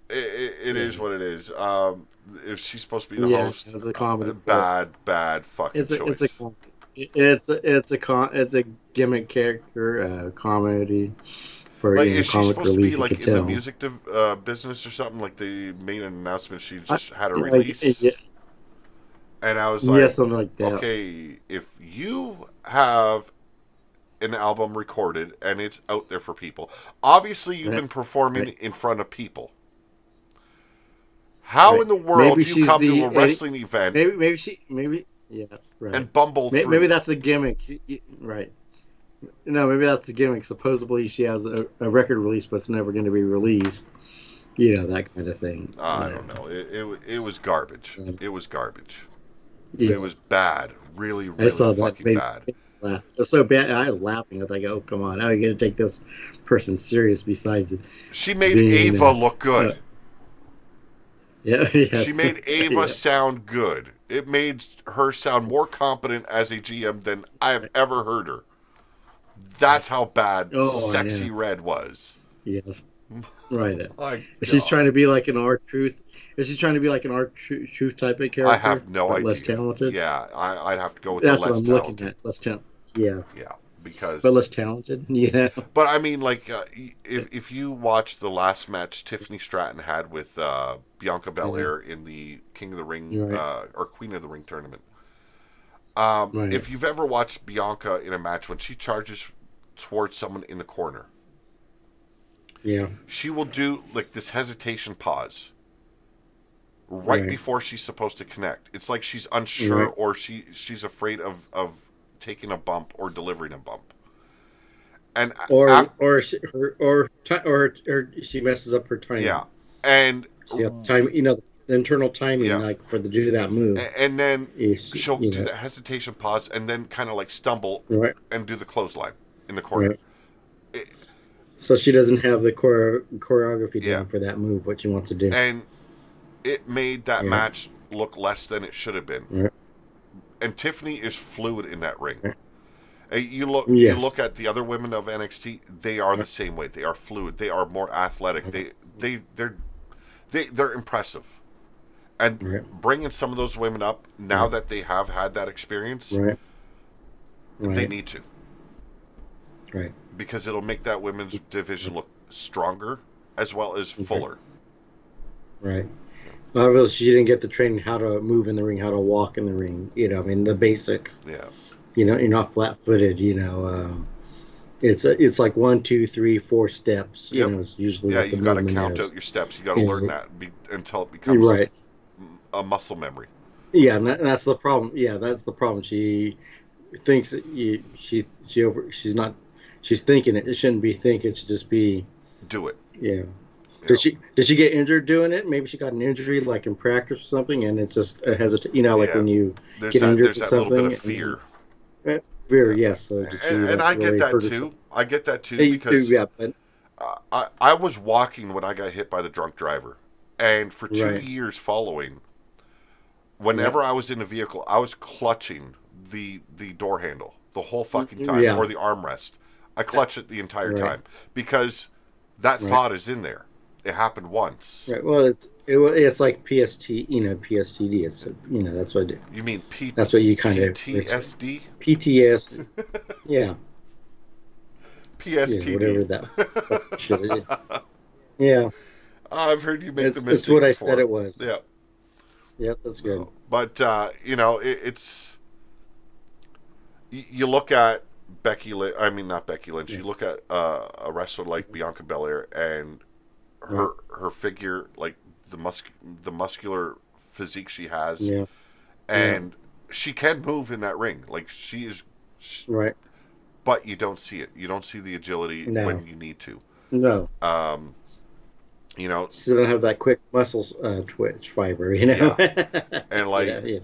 it is Yeah, what it is. If she's supposed to be the yeah, host, it's a comedy. bad fucking It's a choice. comedy. It's a gimmick character comedy for Like, is she comic supposed to be relief. You like could in the tell. music business or something? Like they made an announcement she I, just had a yeah, release, and I was yeah, like, something like that. okay, if you have an album recorded and it's out there for people, obviously you've Right, been performing right. in front of people. How Right. in the world Maybe do you she's come to a the wrestling event maybe yeah, right. and bumble Maybe through? that's the gimmick. Right. No, maybe that's the gimmick. Supposedly she has a record release, but it's never going to be released. That kind of thing. I don't know. It was garbage. Um, It was garbage. It was yes. bad. Really, I really saw that. fucking Made bad. me laugh. It was so bad. I was laughing. I was like, "Oh, come on! How are you going to take this person serious?" Besides She made being, Ava look uh, good. yeah, She yes, made Ava yeah, sound good. It made her sound more competent as a GM than I have ever heard her. That's how bad oh, I Sexy know. Red was. Yes, right. My She's God. trying to be like an art truth. Is she trying to be like an truth type of I character, have no but less idea. talented? Yeah, I'd have to go with the That's what less I'm looking talented. at. Less talent. Yeah, Yeah, but because. less talented. You know. But I mean, like, if you watch the last match Tiffany Stratton had with Bianca Yeah, Belair in the King of the Ring you're right. or Queen of the Ring tournament, Right. if you've ever watched Bianca in a match when she charges towards someone in the corner, Yeah. she will do like this hesitation pause right Right. before she's supposed to connect. It's like she's unsure Right. or she's afraid of taking a bump or delivering a bump. And Or after, or she messes up her yeah, timing. and She got time. The internal timing, yeah, like for the do that move, and then is she'll do that hesitation pause and then kind of like stumble right. and do the clothesline in the corner. Right. It, So she doesn't have the choreography yeah, down for that move. What she wants to do. and it made that Yeah. match look less than it should have been. Right. And Tiffany is fluid in that ring. Right. You Yes. look at the other women of NXT, they are the same way. They are fluid. They are more athletic. They're impressive. And Right. bringing some of those women up now that they have had that experience, Right. they Right. need to, Right. because it'll make that women's division look stronger as well as fuller. Right. Obviously, she didn't get the training how to move in the ring, how to walk in the ring. I mean, the basics. Yeah. You're not flat-footed. It's like 1, 2, 3, 4 steps. Yep. It's usually Yeah, what the you got to movement count is. out your steps. You got to Yeah. learn that until it You're becomes right. a muscle memory. Yeah, and that's the problem. Yeah, that's the problem. She thinks that she's not she's thinking it. It shouldn't be thinking. It should just be Do it. yeah. You know, Did she get injured doing it? Maybe she got an injury like in practice or something, and it's just a hesitate. Like yeah. when you There's get injured there's with that little something. bit of fear. Fear, yes. So did she And I get really that hurt too. herself? I get that too Yeah, because yeah, but I was walking when I got hit by the drunk driver, and for 2 right. years following, Yeah. whenever I was in a vehicle, I was clutching the door handle the whole fucking time, Yeah. or the armrest. I clutch it the entire Right. time because that Right. thought is in there. It happened once. Right. Well, it's like PST. PSTD. That's what You mean that's what you kind of PTSD? PTS. Yeah. PSTD. Whatever that shit is. Yeah. I've heard you make the mistake it's what I before. said it was. Yeah. Yes, that's good. But it's you look at Becky Lynch. I mean, not Becky Lynch. Yeah. You look at a wrestler like Bianca Belair and her figure, like the muscular physique she has, Yeah. and she can move in that ring. Like she is, Right. but you don't see it. You don't see the agility No. when you need to. No. You know, She doesn't have that quick muscles twitch fiber. and like Yeah.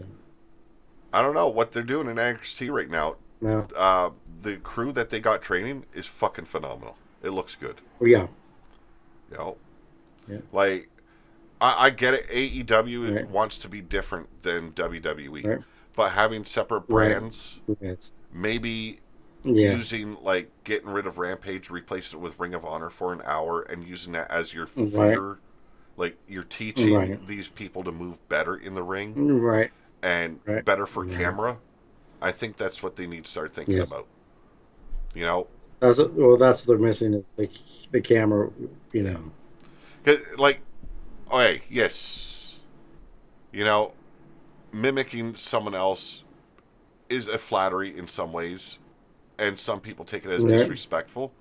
I don't know what they're doing in NXT right now. No. The crew that they got training is fucking phenomenal. It looks good. Oh, yeah. You know, Yeah. like I get it. AEW Right. wants to be different than WWE, Right. but having separate Right. brands, Yes. maybe Yes. using like getting rid of Rampage, replacing it with Ring of Honor for an hour, and using that as your Right. feeder. Like you're teaching Right. these people to move better in the ring Right. and Right. better for Right. camera. I think that's what they need to start thinking Yes. about. You know, That's that's what they're missing is the camera. You know. 'cause, like, okay, yes, you know, mimicking someone else is a flattery in some ways, and some people take it as Right. disrespectful.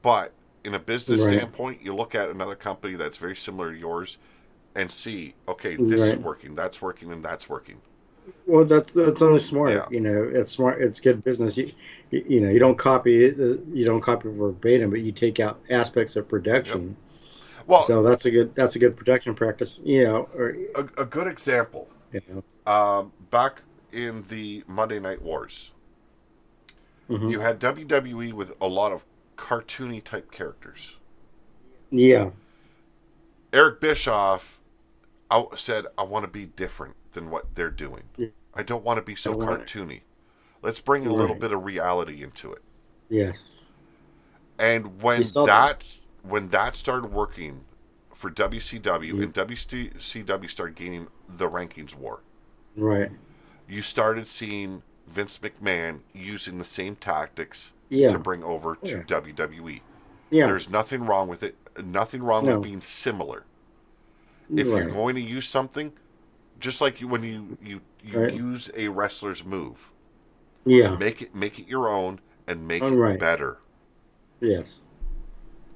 But in a business Right. standpoint, you look at another company that's very similar to yours and see, okay, this is Right. working, that's working, and that's working. Well, that's only smart. Yeah. You know, it's smart. It's good business. You know, you don't copy it. You don't copy verbatim, but you take out aspects of production. Well, So that's a good production practice. You know, or a good example, you know. back in the Monday Night Wars, Mhm. you had WWE with a lot of cartoony type characters. Yeah. Eric Bischoff said, I want to be different than what they're doing. Yeah. I don't want to be so I want- cartoony. Let's bring a little Right. bit of reality into it. Yes. And when You saw that. that started working for WCW Mhm. and WCW started gaining the rankings war, Right. you started seeing Vince McMahon using the same tactics Yeah. to bring over to Yeah. WWE. Yeah. There's nothing wrong with it. Nothing wrong No. with being similar. If you're Right. going to use something, just like when you Right. use a wrestler's move, Yeah. make it your own and make Oh, it right. better. Yes.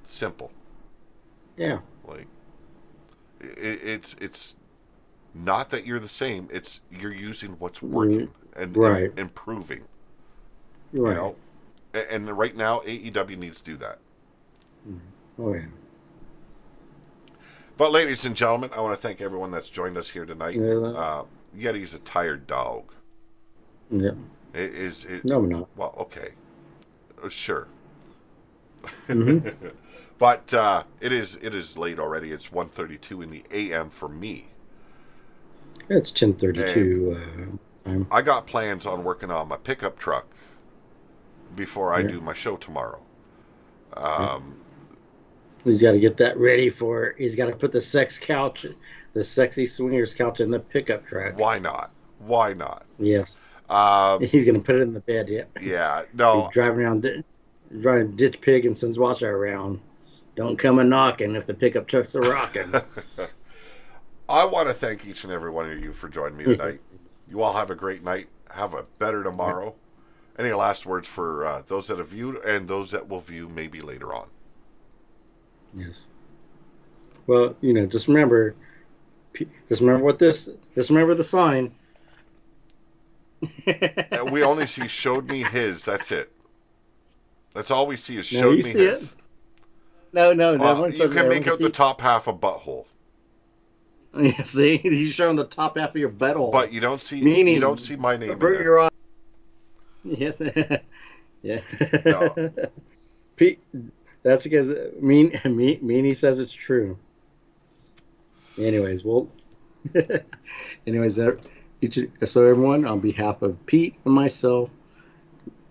Simple. Yeah. Like it's not that you're the same. It's you're using what's working and Right. improving. Right. You know, and right now AEW needs to do that. Oh yeah. But ladies and gentlemen, I want to thank everyone that's joined us here tonight. Yeah. Yeti's a tired dog. Yeah. It is it? No, I'm not. Well, okay, sure. Mhm. But it is late already. It's 1:32 in the a.m. for me. It's 10:32. I got plans on working on my pickup truck before I Yeah. do my show tomorrow. He's got to get that ready for. He's got to put the sexy swingers couch in the pickup truck. Why not? Why not? Yes. Um, He's gonna put it in the bed. Yeah. yeah, no, Driving around, driving ditch pig and sends Washer around. Don't come a knocking if the pickup trucks are rocking. I want to thank each and every one of you for joining me tonight. You all have a great night. Have a better tomorrow. Any last words for those that have viewed and those that will view maybe later on? Yes. Well, you know, just remember just remember the sign. And we only see showed me his. That's it. That's all we see is No, showed you me see his. it? No, one You said can no, make one out the see- top half of butthole, Yeah, see, he's showing the top half of your butthole. but you don't see Meaning, you don't see my name in Avert there. your eye. Yes. Yeah. No. Pete, that's because Meanie says it's true. Anyways, well, so everyone, on behalf of Pete and myself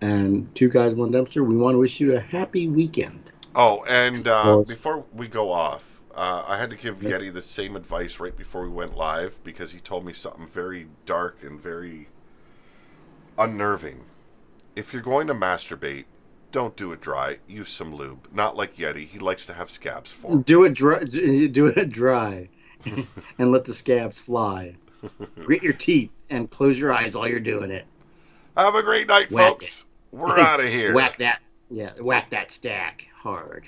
and Two Guys One Dumpster, we want to wish you a happy weekend. Oh, and Well, before we go off, I had to give Yep. Yeti the same advice right before we went live because he told me something very dark and very unnerving. If you're going to masturbate, don't do it dry. Use some lube. Not like Yeti. He likes to have scabs form. Do it dry. Do it dry, and let the scabs fly. Grit your teeth and close your eyes while you're doing it. Have a great night, Whack folks. We're out of here. Whack that stack hard.